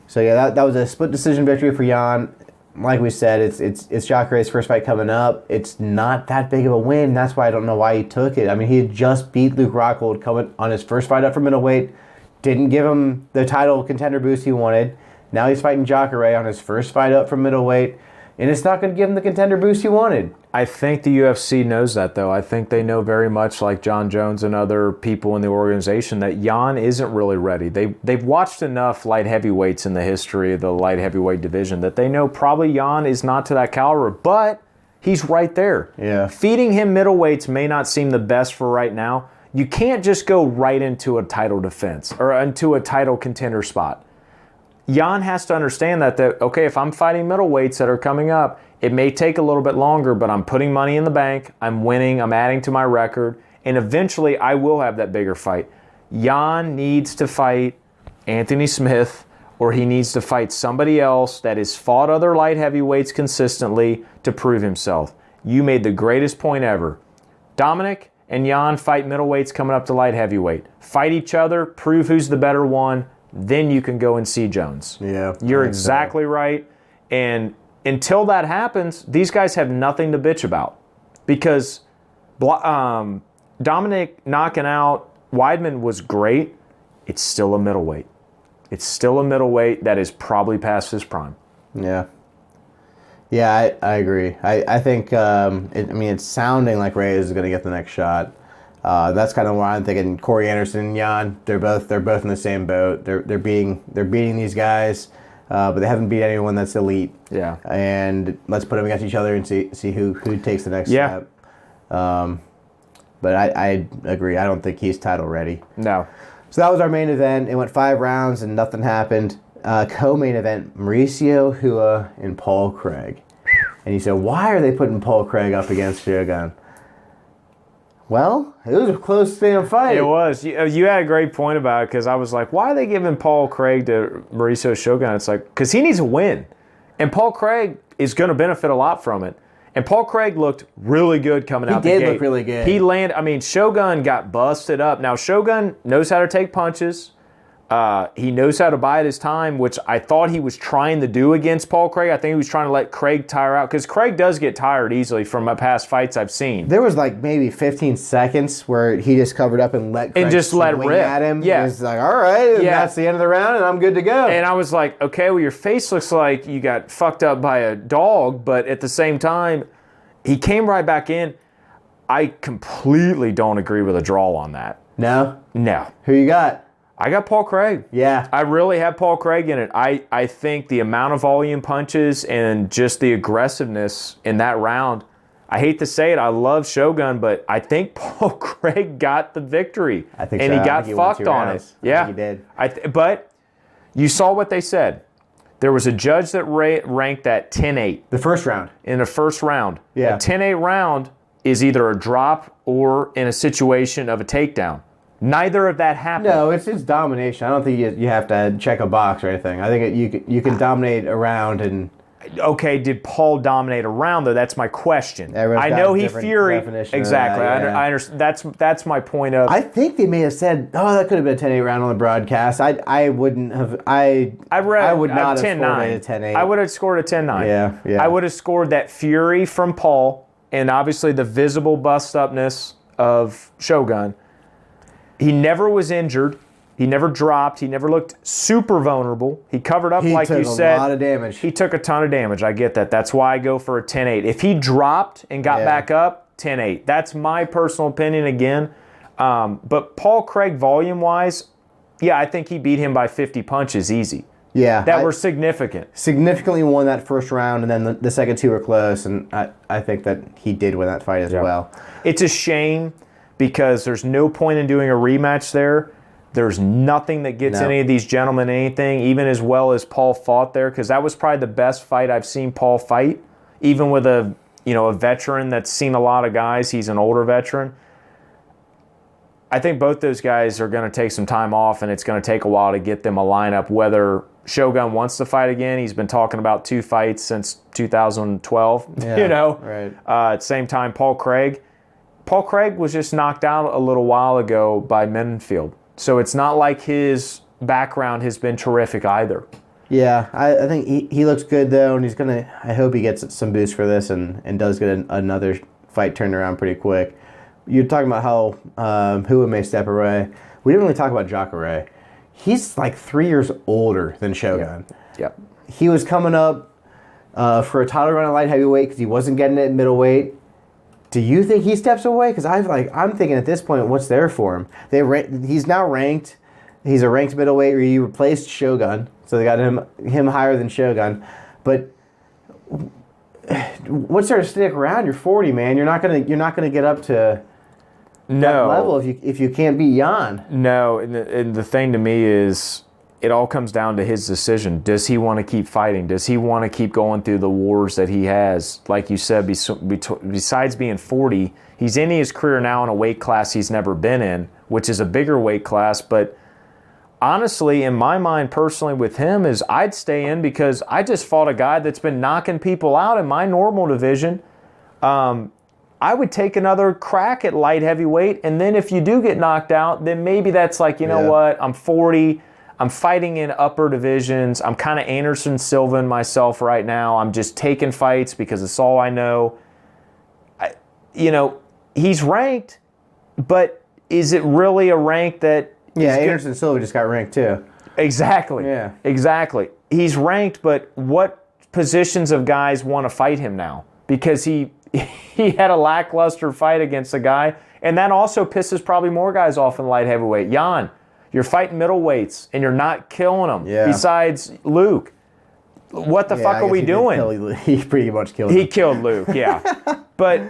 So yeah, that was a split decision victory for Jan. Like we said, it's Jacare's first fight coming up. It's not that big of a win. That's why I don't know why he took it. I mean, he had just beat Luke Rockhold coming on his first fight up for middleweight. Didn't give him the title contender boost he wanted. Now he's fighting Jacare on his first fight up from middleweight, and it's not going to give him the contender boost he wanted. I think the UFC knows that, though. I think they know very much, like John Jones and other people in the organization, that Jan isn't really ready. They've watched enough light heavyweights in the history of the light heavyweight division that they know probably Jan is not to that caliber, but he's right there. Yeah. Feeding him middleweights may not seem the best for right now. You can't just go right into a title defense or into a title contender spot. Jan has to understand that, okay, if I'm fighting middleweights that are coming up, it may take a little bit longer, but I'm putting money in the bank, I'm winning, I'm adding to my record, and eventually I will have that bigger fight. Jan needs to fight Anthony Smith, or he needs to fight somebody else that has fought other light heavyweights consistently to prove himself. You made the greatest point ever. Dominic and Jan fight middleweights coming up to light heavyweight. Fight each other, prove who's the better one, then you can go and see Jones. Yeah, You're exactly right. And until that happens, these guys have nothing to bitch about. Because Dominic knocking out Weidman was great. It's still a middleweight. It's still a middleweight that is probably past his prime. Yeah. Yeah, I agree. I think, it's sounding like Reyes is going to get the next shot. That's kind of why I'm thinking Corey Anderson and Jan. They're both in the same boat. They're beating these guys, but they haven't beat anyone that's elite. Yeah. And let's put them against each other and see who takes the next step. But I agree. I don't think he's title ready. No. So that was our main event. It went 5 rounds and nothing happened. Co-main event: Mauricio Hua and Paul Craig. And he said, "Why are they putting Paul Craig up against Shogun?" Well, it was a close damn fight. It was. You had a great point about it because I was like, why are they giving Paul Craig to Mauricio Shogun? It's like, because he needs a win. And Paul Craig is going to benefit a lot from it. And Paul Craig looked really good coming out the gate. He did look really good. He landed, Shogun got busted up. Now, Shogun knows how to take punches. He knows how to bide his time, which I thought he was trying to do against Paul Craig. I think he was trying to let Craig tire out because Craig does get tired easily from my past fights I've seen. There was like maybe 15 seconds where he just covered up and let Craig let rip at him. Yeah, it's like, all right, that's the end of the round, and I'm good to go. And I was like, okay, well, your face looks like you got fucked up by a dog, but at the same time, he came right back in. I completely don't agree with a draw on that. No? No. Who you got? I got Paul Craig. Yeah. I really have Paul Craig in it. I think the amount of volume punches and just the aggressiveness in that round, I hate to say it, I love Shogun, but I think Paul Craig got the victory. I think and so. he got fucked on it. Yeah. I think he did. But you saw what they said. There was a judge that ranked that 10-8. The first round. In the first round. Yeah. A 10-8 round is either a drop or in a situation of a takedown. Neither of that happened. No, it's domination. I don't think you have to check a box or anything. I think you can dominate a round and... Okay, did Paul dominate a round, though? That's my question. I know he fury... Exactly. I understand. That's my point of... I think they may have said, that could have been a 10-8 round on the broadcast. I wouldn't have... I would not have scored a 10-8. I would have scored a 10-9. Yeah. I would have scored that fury from Paul and obviously the visible bust-upness of Shogun. He never was injured. He never dropped. He never looked super vulnerable. He covered up like you said. He took a lot of damage. He took a ton of damage. I get that. That's why I go for a 10-8. If he dropped and got back up, 10-8. That's my personal opinion again. But Paul Craig, volume-wise, I think he beat him by 50 punches easy. Yeah. That were significant. Significantly won that first round, and then the second two were close, and I think that he did win that fight as well. It's a shame because there's no point in doing a rematch there. There's nothing that gets any of these gentlemen anything, even as well as Paul fought there, because that was probably the best fight I've seen Paul fight, even with a veteran that's seen a lot of guys. He's an older veteran. I think both those guys are going to take some time off, and it's going to take a while to get them a lineup, whether Shogun wants to fight again. He's been talking about 2 fights since 2012, Right. At the same time, Paul Craig was just knocked out a little while ago by Menfield. So it's not like his background has been terrific either. Yeah, I think he looks good, though, and I hope he gets some boost for this and does get another fight turned around pretty quick. You're talking about how Hua may step away. We didn't really talk about Jacare. He's like 3 years older than Shogun. Yep. He was coming up for a title run at light heavyweight because he wasn't getting it at middleweight. Do you think he steps away? Because I'm thinking at this point, what's there for him? He's now ranked. He's a ranked middleweight where he replaced Shogun, so they got him higher than Shogun. But what's there to stick around? You're 40, man. You're not gonna get up to that level if you can't beat Jan. No, and the thing to me is, it all comes down to his decision. Does he want to keep fighting? Does he want to keep going through the wars that he has? Like you said, besides being 40, he's ending his career now in a weight class he's never been in, which is a bigger weight class. But honestly, in my mind personally with him, is I'd stay in because I just fought a guy that's been knocking people out in my normal division. I would take another crack at light heavyweight, and then if you do get knocked out, then maybe that's like, you know what, I'm 40, I'm fighting in upper divisions, I'm kind of Anderson Silva myself right now, I'm just taking fights because it's all I know. He's ranked, but is it really a rank that... Yeah, Anderson Silva just got ranked too. Exactly. Yeah. Exactly. He's ranked, but what positions of guys want to fight him now? Because he had a lackluster fight against a guy, and that also pisses probably more guys off in light heavyweight. Jan, you're fighting middleweights, and you're not killing them. Yeah. Besides Luke. What the fuck are we doing? He pretty much killed him. He killed Luke, yeah. But,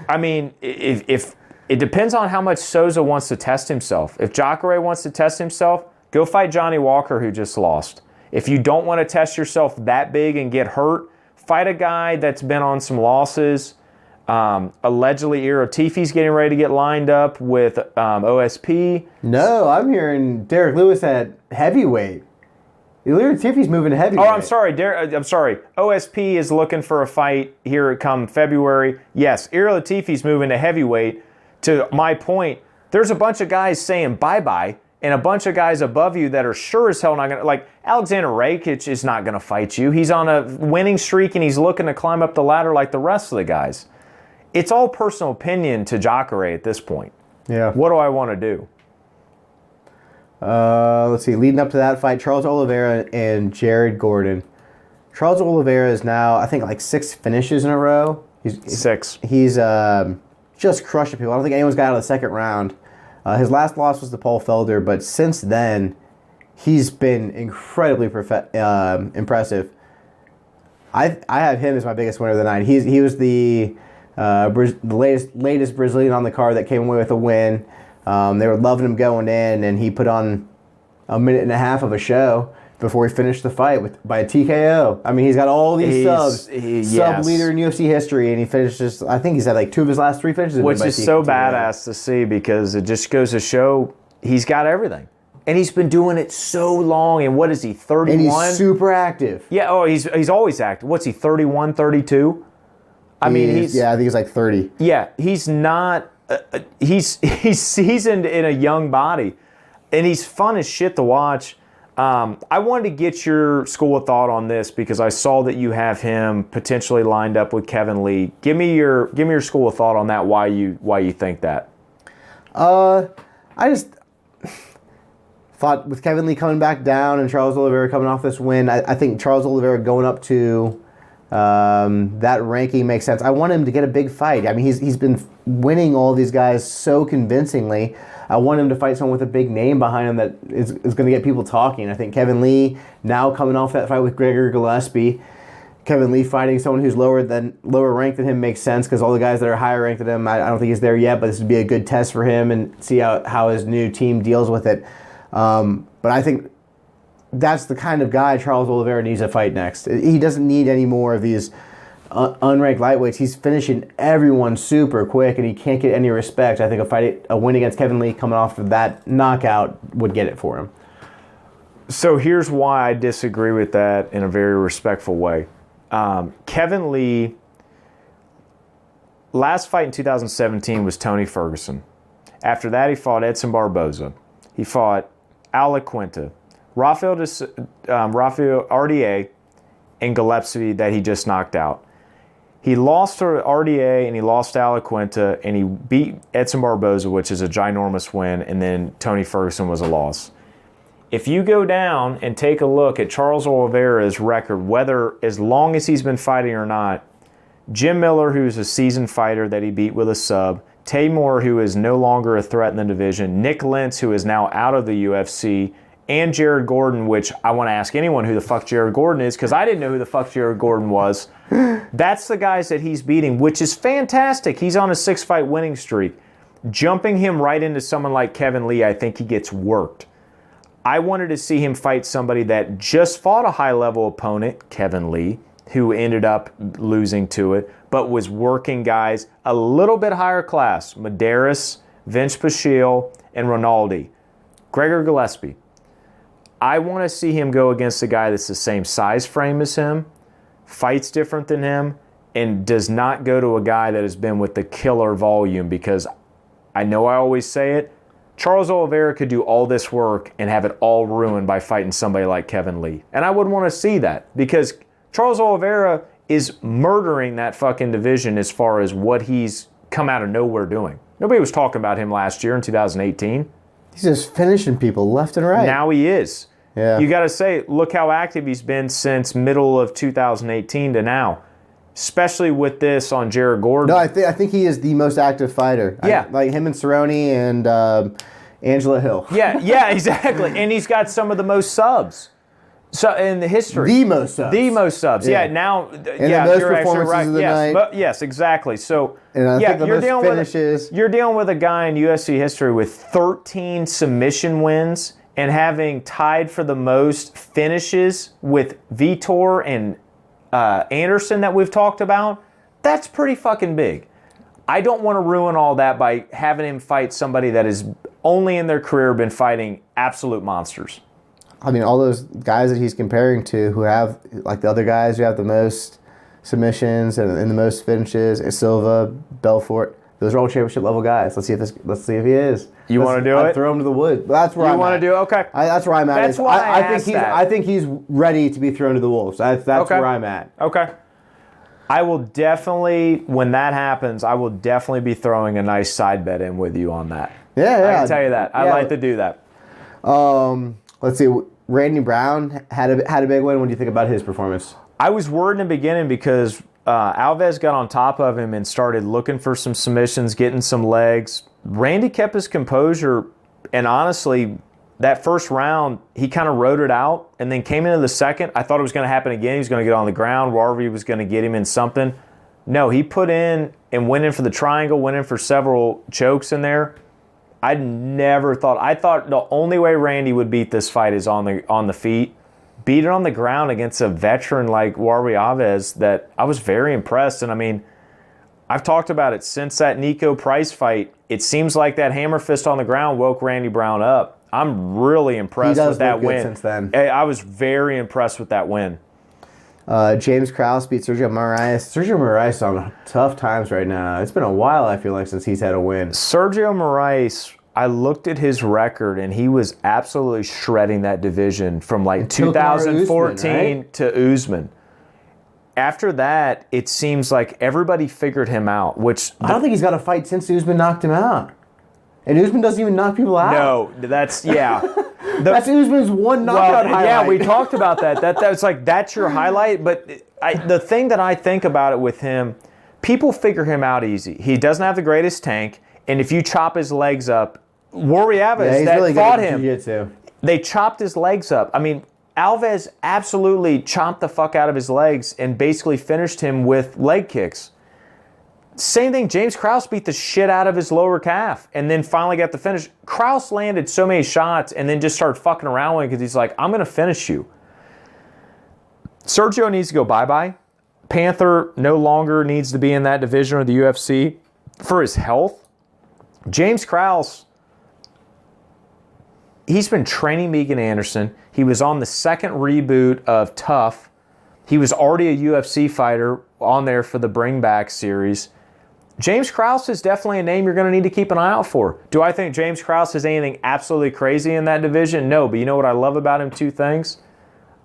I mean, if it depends on how much Souza wants to test himself. If Jacare wants to test himself, go fight Johnny Walker, who just lost. If you don't want to test yourself that big and get hurt, fight a guy that's been on some losses. Allegedly, Iro Tifi's getting ready to get lined up with OSP. No, I'm hearing Derek Lewis at heavyweight. Iro Tifi's moving to heavyweight. Oh, I'm sorry. OSP is looking for a fight here come February. Yes, Iro Tifi's moving to heavyweight. To my point, there's a bunch of guys saying bye-bye and a bunch of guys above you that are sure as hell not going to... Like, Alexander Rakic is not going to fight you. He's on a winning streak and he's looking to climb up the ladder like the rest of the guys. It's all personal opinion to Jacare at this point. Yeah. What do I want to do? Let's see. Leading up to that fight, Charles Oliveira and Jared Gordon. Charles Oliveira is now, I think, like 6 finishes in a row. He's 6. He's just crushing people. I don't think anyone's got out of the second round. His last loss was to Paul Felder, but since then, he's been incredibly impressive. I have him as my biggest winner of the night. He was the latest Brazilian on the card that came away with a win. They were loving him going in, and he put on a minute and a half of a show before he finished the fight by a TKO. I mean, he's got all these sub leader in UFC history, and he finished I think he's had like 2 of his last 3 finishes. Which is so badass to see because it just goes to show he's got everything. And he's been doing it so long, and what is he, 31? And he's super active. Yeah, he's always active. What's he, 31, 32? I think he's like 30. Yeah, he's not... he's seasoned in a young body, and he's fun as shit to watch. I wanted to get your school of thought on this because I saw that you have him potentially lined up with Kevin Lee. Give me your school of thought on that. Why you think that? I just thought with Kevin Lee coming back down and Charles Oliveira coming off this win, I think Charles Oliveira going up to that ranking makes sense. I want him to get a big fight. I mean, he's been winning all these guys so convincingly. I want him to fight someone with a big name behind him that is going to get people talking. I think Kevin Lee, now coming off that fight with Gregor Gillespie, Kevin Lee fighting someone who's lower ranked than him makes sense because all the guys that are higher ranked than him, I don't think he's there yet, but this would be a good test for him and see how his new team deals with it. But I think that's the kind of guy Charles Oliveira needs to fight next. He doesn't need any more of these unranked lightweights. He's finishing everyone super quick, and he can't get any respect. I think a win against Kevin Lee coming off of that knockout would get it for him. So here's why I disagree with that in a very respectful way. Kevin Lee, last fight in 2017 was Tony Ferguson. After that, he fought Edson Barboza. He fought Al Quinta, Rafael RDA, and Gillespie that he just knocked out. He lost to RDA and he lost to Al Quinta and he beat Edson Barboza, which is a ginormous win, and then Tony Ferguson was a loss. If you go down and take a look at Charles Oliveira's record, whether as long as he's been fighting or not, Jim Miller, who's a seasoned fighter that he beat with a sub, Tay Moore, who is no longer a threat in the division, Nick Lentz, who is now out of the UFC, and Jared Gordon, which I want to ask anyone who the fuck Jared Gordon is, because I didn't know who the fuck Jared Gordon was. That's the guys that he's beating, which is fantastic. He's on a 6-fight winning streak. Jumping him right into someone like Kevin Lee, I think he gets worked. I wanted to see him fight somebody that just fought a high-level opponent, Kevin Lee, who ended up losing to it, but was working guys a little bit higher class. Medeiros, Vince Paschal, and Rinaldi. Gregor Gillespie. I want to see him go against a guy that's the same size frame as him, fights different than him, and does not go to a guy that has been with the killer volume, because I know I always say it, Charles Oliveira could do all this work and have it all ruined by fighting somebody like Kevin Lee. And I wouldn't want to see that, because Charles Oliveira is murdering that fucking division as far as what he's come out of nowhere doing. Nobody was talking about him last year in 2018. He's just finishing people left and right. Now he is. Yeah. You got to say, look how active he's been since middle of 2018 to now, especially with this on Jared Gordon. No, I think he is the most active fighter. Yeah. Like him and Cerrone and Angela Hill. Yeah, exactly. And he's got some of the most subs. So in the history, The most subs. Yeah, now, And yeah, the most you're actually performances right. of the Yes, night. but yes, exactly. So And I yeah, think the you're most dealing finishes. you're dealing with a guy in UFC history with 13 submission wins and having tied for the most finishes with Vitor and Anderson that we've talked about. That's pretty fucking big. I don't want to ruin all that by having him fight somebody that has only in their career been fighting absolute monsters. I mean, all those guys that he's comparing to who have, like the other guys who have the most submissions and the most finishes, Silva, Belfort, those are all championship level guys. Let's see if he is. You want to do I'd it? throw him to the wood. That's where You I'm want at. to do it? Okay. That's where I'm at. That's why I asked that. I think he's ready to be thrown to the wolves. That's Okay. where I'm at. Okay. I will definitely, when that happens, I will definitely be throwing a nice side bet in with you on that. Yeah. I can tell you that. I like to do that. Let's see. Randy Brown had a big win. What do you think about his performance? I was worried in the beginning because Alves got on top of him and started looking for some submissions, getting some legs. Randy kept his composure, and honestly, that first round, he kind of rode it out, and then came into the second. I thought it was going to happen again. He was going to get on the ground. Warvey was going to get him in something. No, he put in and went in for the triangle, went in for several chokes in there. I thought the only way Randy would beat this fight is on the feet. Beat it on the ground against a veteran like Warvey Alves that I was very impressed. And I mean, I've talked about it since that Nico Price fight. It seems like that hammer fist on the ground woke Randy Brown up. I'm really impressed with that win. Since then. I was very impressed with that win. James Krause beat Sergio Moraes. Sergio Moraes is on tough times right now. It's been a while, I feel like, since he's had a win. Sergio Moraes, I looked at his record, and he was absolutely shredding that division from like 2014 Usman, right? to Usman. After that, it seems like everybody figured him out, which... I don't think he's got a fight since Usman knocked him out. And Usman doesn't even knock people out. No, that's... Yeah. That's Usman's one knockout highlight. Yeah, we talked about that. That's like, that's your highlight. But the thing that I think about it with him, people figure him out easy. He doesn't have the greatest tank, and if you chop his legs up, Warvey Alves that really fought good at him, jiu-jitsu. they chopped his legs up. I mean, Alves absolutely chomped the fuck out of his legs and basically finished him with leg kicks. Same thing, James Krause beat the shit out of his lower calf and then finally got the finish. Krause landed so many shots and then just started fucking around with it because he's like, I'm going to finish you. Sergio needs to go bye-bye. Panther no longer needs to be in that division of the UFC for his health. James Krause, he's been training Megan Anderson. He was on the second reboot of Tough. He was already a UFC fighter on there for the Bring Back series. James Krause is definitely a name you're going to need to keep an eye out for. Do I think James Krause is anything absolutely crazy in that division? No, but you know what I love about him? Two things.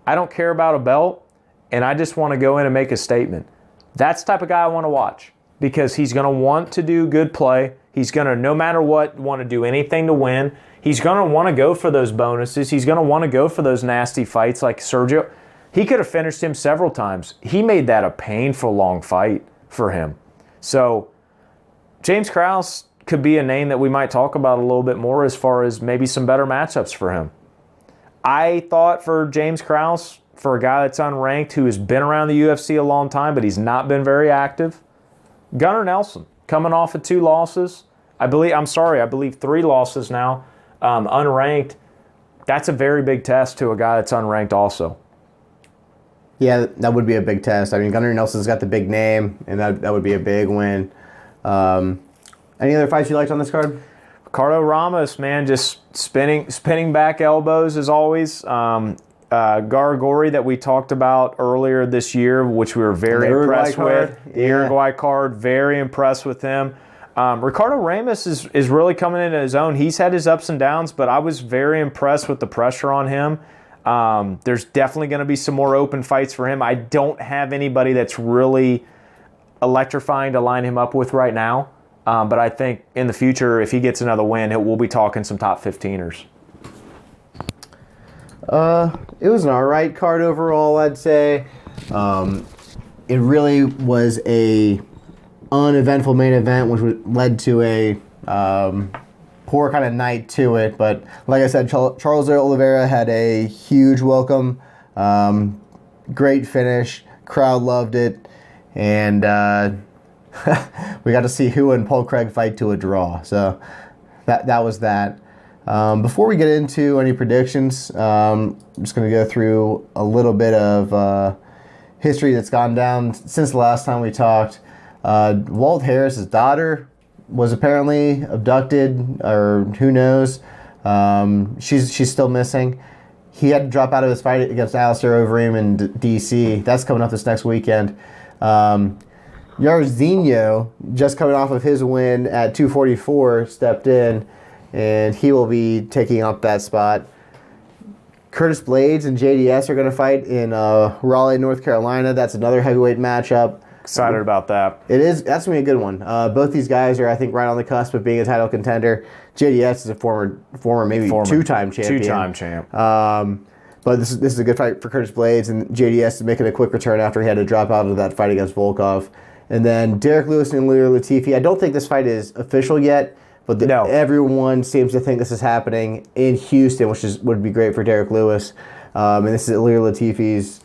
I don't care about a belt, and I just want to go in and make a statement. That's the type of guy I want to watch because he's going to want to do good play. He's going to, no matter what, want to do anything to win. He's going to want to go for those bonuses. He's going to want to go for those nasty fights like Sergio. He could have finished him several times. He made that a painful long fight for him. So James Krause could be a name that we might talk about a little bit more as far as maybe some better matchups for him. I thought for James Krause, for a guy that's unranked who has been around the UFC a long time, but he's not been very active, Gunnar Nelson, coming off of 2 losses. I believe 3 losses now, unranked. That's a very big test to a guy that's unranked also. Yeah, that would be a big test. I mean, Gunnar Nelson's got the big name, and that would be a big win. Any other fights you liked on this card? Ricardo Ramos, man, just spinning back elbows as always. Garagori that we talked about earlier this year, which we were very impressed with. The Uruguay card, very impressed with him. Ricardo Ramos is really coming into his own. He's had his ups and downs, but I was very impressed with the pressure on him. There's definitely going to be some more open fights for him. I don't have anybody that's really electrifying to line him up with right now. But I think in the future, if he gets another win, we'll be talking some top 15ers. It was an alright card overall, I'd say. It really was a uneventful main event, which led to a poor kind of night to it. But like I said, Charles Oliveira had a huge welcome. Great finish. Crowd loved it. And we got to see Hu and Paul Craig fight to a draw. So that was that. Before we get into any predictions, I'm just going to go through a little bit of history that's gone down since the last time we talked. Walt Harris's daughter was apparently abducted, or who knows. She's still missing. He had to drop out of his fight against Alistair Overeem in D.C. That's coming up this next weekend. Jairzinho, just coming off of his win at 244, stepped in, and he will be taking up that spot. Curtis Blades and JDS are going to fight in Raleigh, North Carolina. That's another heavyweight matchup. Excited about that. It is. That's going to be a good one. Both these guys are, I think, right on the cusp of being a title contender. JDS is a former two-time champion. Two-time champ. But this is a good fight for Curtis Blades, and JDS is making a quick return after he had to drop out of that fight against Volkov. And then Derek Lewis and Ilir Latifi. I don't think this fight is official yet, but everyone seems to think this is happening in Houston, which would be great for Derek Lewis. And this is Ilir Latifi's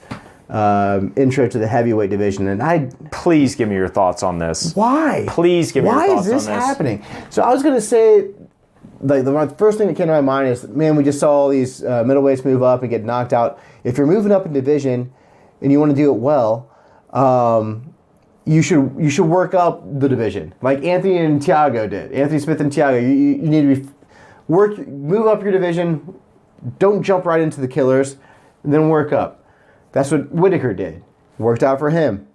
intro to the heavyweight division. And please give me your thoughts on this. Why? Please give me your thoughts on this. Why is this happening? So I was going to say, like, the first thing that came to my mind is, man, we just saw all these middleweights move up and get knocked out. If you're moving up in division and you want to do it well, you should work up the division like Anthony and Thiago did. Anthony Smith and Thiago. You need to move up your division. Don't jump right into the killers, and then work up. That's what Whitaker did. Worked out for him.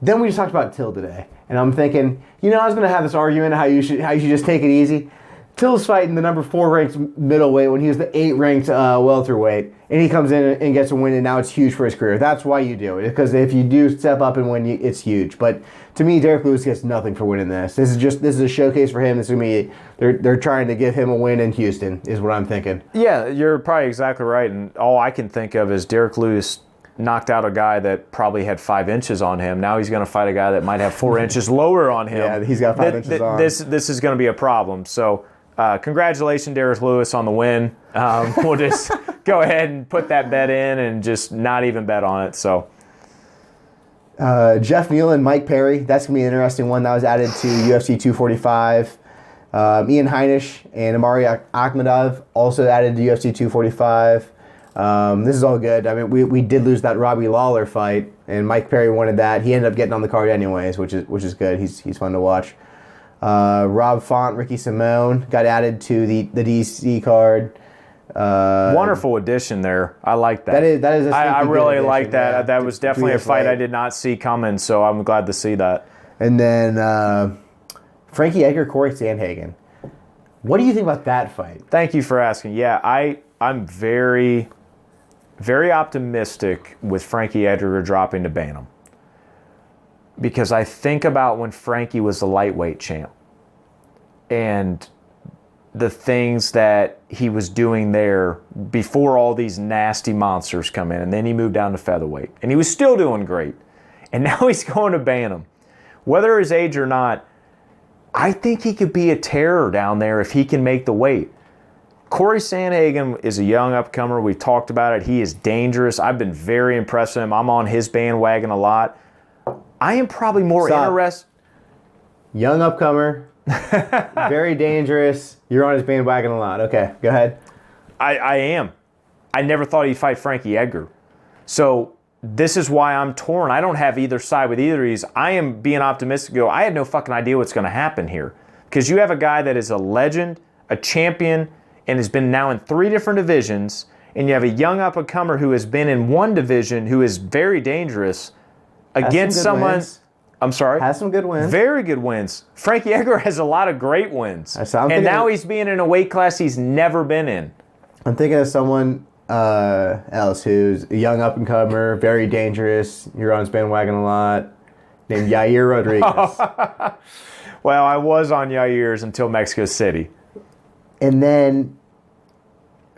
Then we just talked about Till today, and I'm thinking, I was going to have this argument how you should just take it easy. Till's fighting the number 4 ranked middleweight when he was the 8 ranked welterweight, and he comes in and gets a win, and now it's huge for his career. That's why you do it, because if you do step up and win, it's huge. But to me, Derek Lewis gets nothing for winning this. This is a showcase for him. This is gonna be they're trying to give him a win in Houston, is what I'm thinking. Yeah, you're probably exactly right, and all I can think of is Derek Lewis knocked out a guy that probably had 5 inches on him. Now he's going to fight a guy that might have 4 inches lower on him. Yeah, he's got 5 inches on. This is going to be a problem. So congratulations, Derek Lewis, on the win. We'll just go ahead and put that bet in and just not even bet on it. So Jeff Neal and Mike Perry, that's going to be an interesting one. That was added to UFC 245. Ian Heinisch and Amari Akhmadov also added to UFC 245. This is all good. I mean, we did lose that Robbie Lawler fight, and Mike Perry wanted that. He ended up getting on the card anyways, which is good. He's fun to watch. Rob Font, Ricky Simone got added to the D.C. card. Wonderful addition there. I like that. That is. I really like that. Yeah, that was definitely a fight I did not see coming, so I'm glad to see that. And then Frankie Edgar, Corey Sandhagen. What do you think about that fight? Thank you for asking. Yeah, I'm very, very optimistic with Frankie Edgar dropping to Bantam. Because I think about when Frankie was the lightweight champ and the things that he was doing there before all these nasty monsters come in. And then he moved down to featherweight. And he was still doing great. And now he's going to Bantam. Whether his age or not, I think he could be a terror down there if he can make the weight. Corey Sandhagen is a young upcomer. We talked about it. He is dangerous. I've been very impressed with him. I'm on his bandwagon a lot. I am probably more interested. Young upcomer, very dangerous. You're on his bandwagon a lot. Okay, go ahead. I am. I never thought he'd fight Frankie Edgar. So this is why I'm torn. I don't have either side with either of these. I am being optimistic. I had no fucking idea what's going to happen here. Because you have a guy that is a legend, a champion, and has been now in 3 different divisions, and you have a young up-and-comer who has been in one division who is very dangerous against someone... Wins. I'm sorry? Has some good wins. Very good wins. Frankie Edgar has a lot of great wins. And now he's being in a weight class he's never been in. I'm thinking of someone else who's a young up-and-comer, very dangerous, you're on his bandwagon a lot, named Yair Rodriguez. Well, I was on Yair's until Mexico City. And then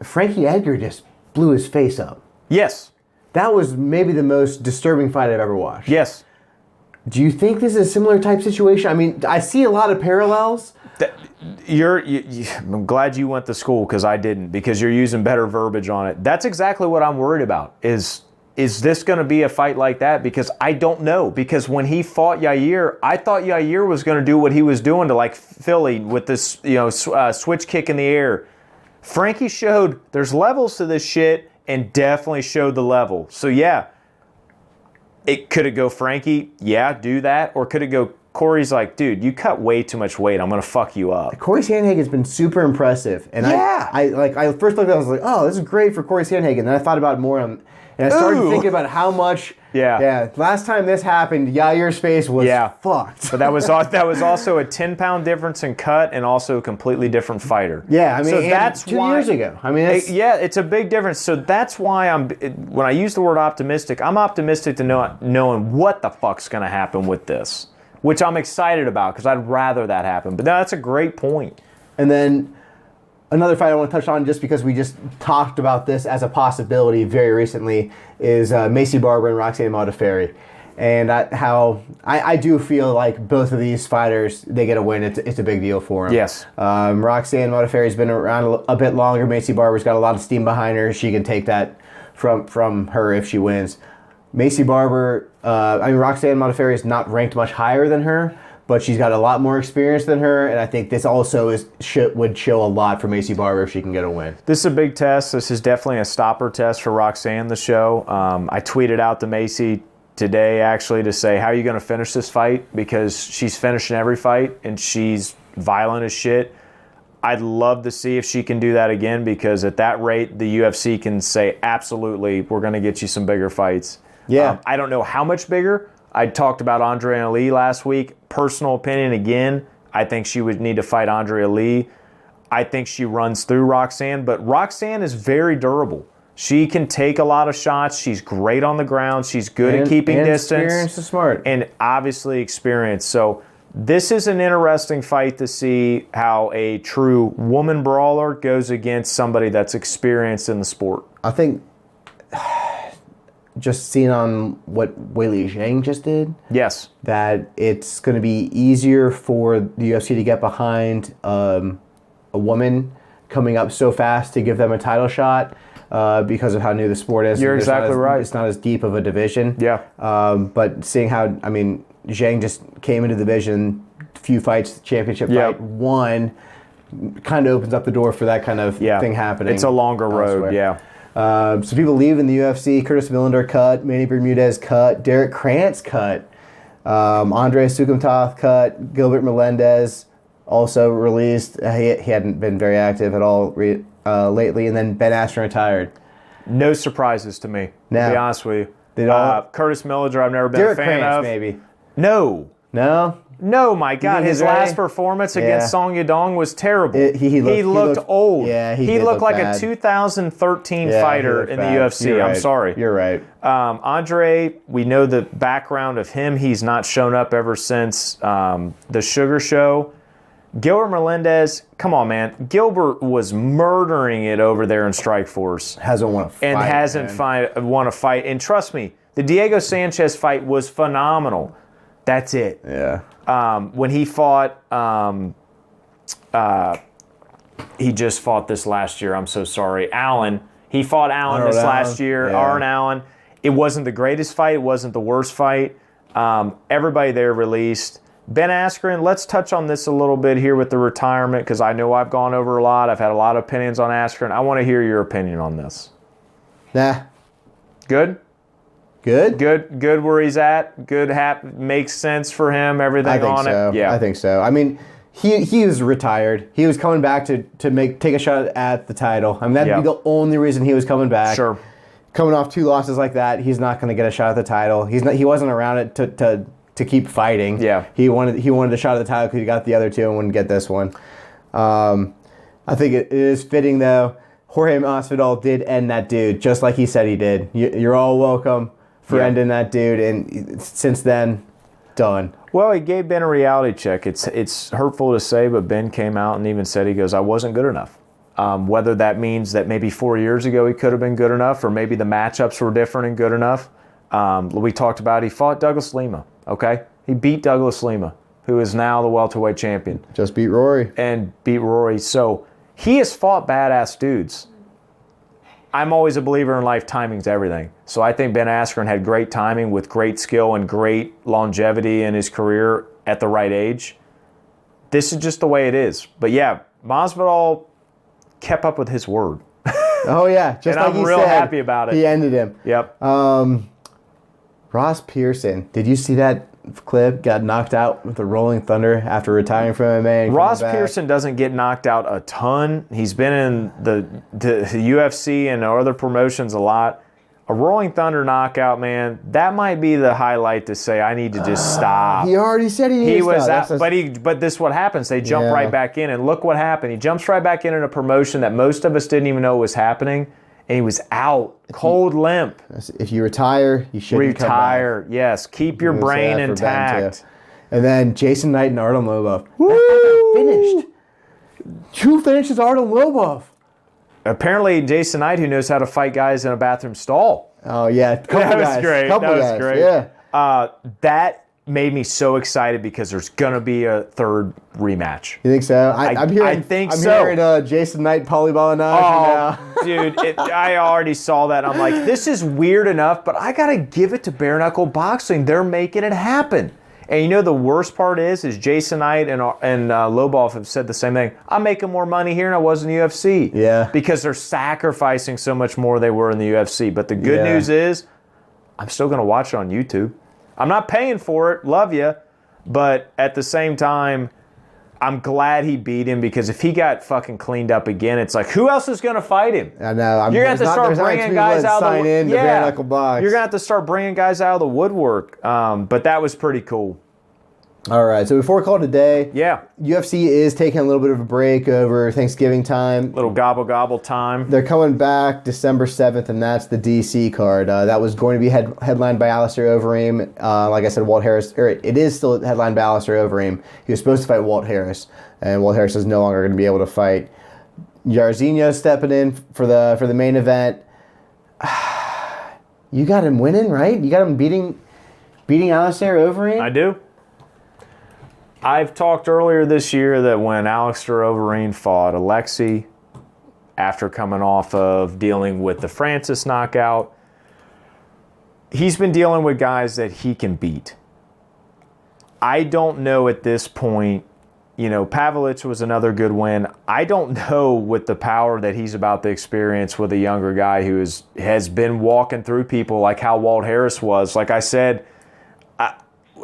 Frankie Edgar just blew his face up. Yes. That was maybe the most disturbing fight I've ever watched. Yes. Do you think this is a similar type situation? I mean, I see a lot of parallels. I'm glad you went to school because I didn't, because you're using better verbiage on it. That's exactly what I'm worried about. Is this going to be a fight like that? Because I don't know. Because when he fought Yair, I thought Yair was going to do what he was doing to like Philly with this, switch kick in the air. Frankie showed there's levels to this shit and definitely showed the level. So yeah, could it go Frankie? Yeah, do that. Or could it go Corey's like, dude, you cut way too much weight. I'm going to fuck you up. Corey Sandhagen has been super impressive. And yeah. I first looked at it, I was like, oh, this is great for Corey Sandhagen. Then I thought about it more and I started thinking about how much. Yeah. Last time this happened, Yair's face was fucked. But that was also a 10-pound difference in cut and also a completely different fighter. Yeah, I mean, so that's 2 years ago. I mean, it's a big difference. So that's why when I use the word optimistic, I'm optimistic to knowing what the fuck's going to happen with this, which I'm excited about because I'd rather that happen. But no, that's a great point. And then another fight I want to touch on, just because we just talked about this as a possibility very recently, is Maycee Barber and Roxanne Modafferi. And I do feel like both of these fighters, they get a win. It's a big deal for them. Yes. Roxanne Modafferi's been around a bit longer. Maycee Barber's got a lot of steam behind her. She can take that from her if she wins. Maycee Barber, Roxanne Modafferi is not ranked much higher than her, but she's got a lot more experience than her, and I think this also would show a lot for Maycee Barber if she can get a win. This is a big test. This is definitely a stopper test for Roxanne, the show. I tweeted out to Maycee today, actually, to say, how are you going to finish this fight? Because she's finishing every fight, and she's violent as shit. I'd love to see if she can do that again, because at that rate, the UFC can say, absolutely, we're going to get you some bigger fights. Yeah. I don't know how much bigger. I talked about Andrea Lee last week. Personal opinion again, I think she would need to fight Andrea Lee. I think she runs through Roxanne, but Roxanne is very durable. She can take a lot of shots. She's great on the ground. She's good at keeping distance. Experience is smart. And obviously experience. So this is an interesting fight to see how a true woman brawler goes against somebody that's experienced in the sport. I think just seeing on what Weili Zhang just did, yes, that it's going to be easier for the UFC to get behind a woman coming up so fast to give them a title shot because of how new the sport is. You're exactly right. It's not as deep of a division. Yeah. But seeing how, Zhang just came into the division, few fights, championship fight, won, kind of opens up the door for that kind of thing happening. It's a longer road, yeah. So people leaving the UFC: Curtis Millender cut, Manny Bermudez cut, Derek Krantz cut, Andrei Sukumtoth cut, Gilbert Melendez also released. He hadn't been very active at all lately, and then Ben Askren retired. No surprises to me, to be honest with you. Curtis Millender, I've never been Derek a fan Krantz, of. maybe. No, my God. His last performance against Song Yadong was terrible. He looked old. Yeah, he looked like a 2013 fighter in the UFC. I'm sorry. You're right. Andre, we know the background of him. He's not shown up ever since the Sugar Show. Gilbert Melendez, come on, man. Gilbert was murdering it over there in Strikeforce. Hasn't won a fight. And hasn't won a fight. And trust me, the Diego Sanchez fight was phenomenal. That's it. Yeah. When he fought, He just fought this last year. I'm so sorry. Allen. He fought Allen this last year. Yeah. Aaron Allen. It wasn't the greatest fight. It wasn't the worst fight. Everybody there released. Ben Askren, let's touch on this a little bit here with the retirement because I know I've gone over a lot. I've had a lot of opinions on Askren. I want to hear your opinion on this. Nah. Good? Good? Good where he's at. Good makes sense for him. Everything on it. Yeah, I think so. I mean, he was retired. He was coming back to take a shot at the title. I mean, that'd be the only reason he was coming back. Sure. Coming off 2 losses like that, he's not going to get a shot at the title. He wasn't around it to keep fighting. Yeah. He wanted a shot at the title because he got the other 2 and wouldn't get this one. I think it is fitting though. Jorge Masvidal did end that dude just like he said he did. You're all welcome for ending that dude, and since then, done. Well, he gave Ben a reality check. It's hurtful to say, but Ben came out and even said, he goes, I wasn't good enough. Whether that means that maybe 4 years ago he could have been good enough, or maybe the matchups were different and good enough. We talked about he fought Douglas Lima, okay? He beat Douglas Lima, who is now the welterweight champion. Just beat Rory. And beat Rory. So he has fought badass dudes. I'm always a believer in life, timing's everything. So I think Ben Askren had great timing with great skill and great longevity in his career at the right age. This is just the way it is. But yeah, Masvidal kept up with his word. Oh yeah, just and like I'm real happy about it. He ended him. Yep. Ross Pearson, did you see that clip? Got knocked out with the Rolling Thunder after retiring from MMA. And Ross Pearson doesn't get knocked out a ton. He's been in the UFC and other promotions a lot. A Rolling Thunder knockout, man, that might be the highlight to say I need to just stop. He already said he needed to stop. But this is what happens. They jump right back in, and look what happened. He jumps right back in a promotion that most of us didn't even know was happening, and he was out, cold limp. If you retire, you should retire. Yes, keep your brain intact. And then Jason Knight and Artem Lobov. Woo! Finished. 2 finishes, Artem Lobov. Apparently, Jason Knight, who knows how to fight guys in a bathroom stall. Oh, yeah. That was great. That was great. Yeah. That made me so excited because there's going to be a third rematch. You think so? I'm hearing Jason Knight, Paulie Malignaggi now. Dude, I already saw that. I'm like, this is weird enough, but I got to give it to bare knuckle boxing. They're making it happen. And you know the worst part is Jason Knight and Lobov have said the same thing. I'm making more money here than I was in the UFC. Yeah. Because they're sacrificing so much more they were in the UFC. But the good news is I'm still going to watch it on YouTube. I'm not paying for it. Love you. But at the same time, I'm glad he beat him because if he got fucking cleaned up again, it's like, who else is going to fight him? I know. You're going to have to start bringing guys out of the woodwork. Bare knuckle box. You're going to have to start bringing guys out of the woodwork. But that was pretty cool. All right, so before we call it a day, UFC is taking a little bit of a break over Thanksgiving time. Little gobble time. They're coming back December 7th, and that's the D.C. card. That was going to be headlined by Alistair Overeem. Like I said, Walt Harris, it is still headlined by Alistair Overeem. He was supposed to fight Walt Harris, and Walt Harris is no longer going to be able to fight. Jairzinho stepping in for the main event. You got him winning, right? You got him beating Alistair Overeem? I do. I've talked earlier this year that when Alistair Overeem fought Alexei, after coming off of dealing with the Francis knockout, he's been dealing with guys that he can beat. I don't know at this point, Pavlich was another good win. I don't know with the power that he's about to experience with a younger guy who has been walking through people like how Walt Harris was. Like I said,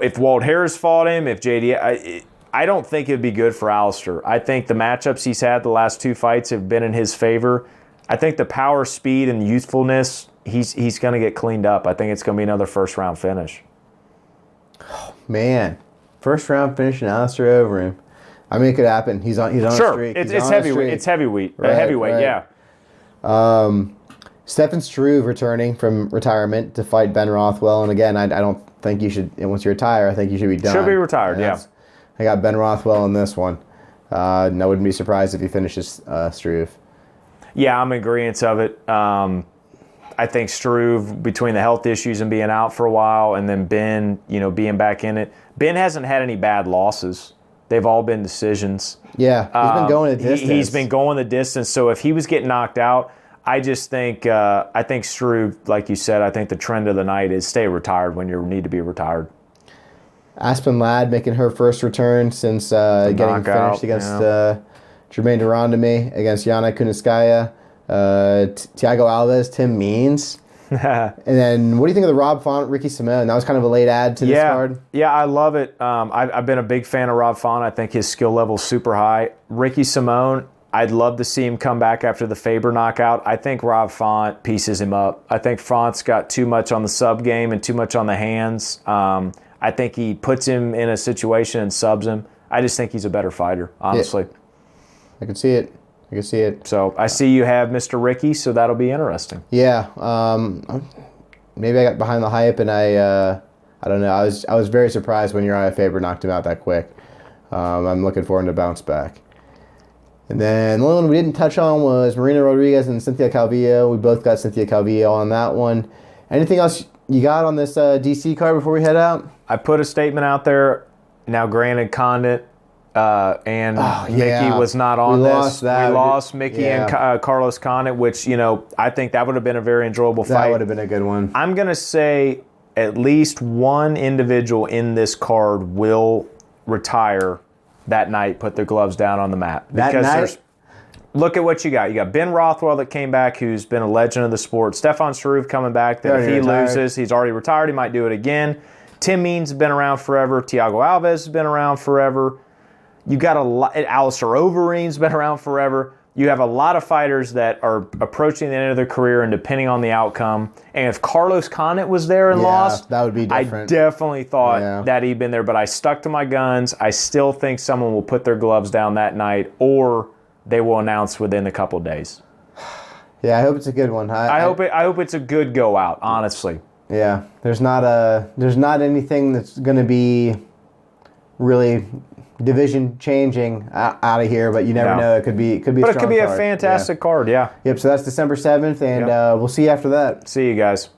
if Walt Harris fought him, if JD, I don't think it would be good for Alistair. I think the matchups he's had the last 2 fights have been in his favor. I think the power, speed, and youthfulness, he's going to get cleaned up. I think it's going to be another first-round finish. Oh, man. First-round finish in Alistair Overeem. I mean, it could happen. He's on a streak. It's heavyweight. It's heavyweight. Right, heavyweight, right. Yeah. Stefan Struve returning from retirement to fight Ben Rothwell. And again, I don't think you should, once you retire, I think you should be done. Should be retired, yeah. I got Ben Rothwell in this one. I wouldn't be surprised if he finishes Struve. Yeah, I'm in agreement of it. I think Struve, between the health issues and being out for a while, and then Ben, being back in it. Ben hasn't had any bad losses. They've all been decisions. Yeah, he's been going the distance. He's been going the distance. So if he was getting knocked out, I just think Struve, like you said, I think the trend of the night is stay retired when you need to be retired. Aspen Ladd making her first return since getting finished against Jermaine Durandamy, against Yana Kunitskaya, Thiago Alves, Tim Means. And then what do you think of the Rob Font, Ricky Simone? That was kind of a late add to this card. Yeah, I love it. I've been a big fan of Rob Font. I think his skill level's super high. Ricky Simone, I'd love to see him come back after the Faber knockout. I think Rob Font pieces him up. I think Font's got too much on the sub game and too much on the hands. I think he puts him in a situation and subs him. I just think he's a better fighter, honestly. Yeah. I can see it. So I see you have Mr. Ricky, so that'll be interesting. Yeah. Maybe I got behind the hype, and I don't know. I was very surprised when Uriah Faber knocked him out that quick. I'm looking forward to bounce back. And then the only one we didn't touch on was Marina Rodriguez and Cynthia Calvillo. We both got Cynthia Calvillo on that one. Anything else you got on this DC card before we head out? I put a statement out there. Now, granted, Condit and Mickey was not on this. We lost Mickey and Carlos Condit, which, I think that would have been a very enjoyable fight. That would have been a good one. I'm going to say at least one individual in this card will retire that night, put their gloves down on the mat. Look at what you got. You got Ben Rothwell that came back, who's been a legend of the sport. Stefan Struve coming back. That if he loses, he's already retired. He might do it again. Tim Means has been around forever. Thiago Alves has been around forever. You got a lot. Alistair Overeem's been around forever. You have a lot of fighters that are approaching the end of their career, and depending on the outcome. And if Carlos Condit was there and lost, that would be different. I definitely thought that he'd been there, but I stuck to my guns. I still think someone will put their gloves down that night, or they will announce within a couple of days. Yeah, I hope it's a good one. I hope it's a good go out, honestly. Yeah, there's not anything that's going to be really division changing out of here, but you never know. It could be. But it could be a fantastic card. Yeah. Yep. So that's December 7th, and we'll see you after that. See you guys.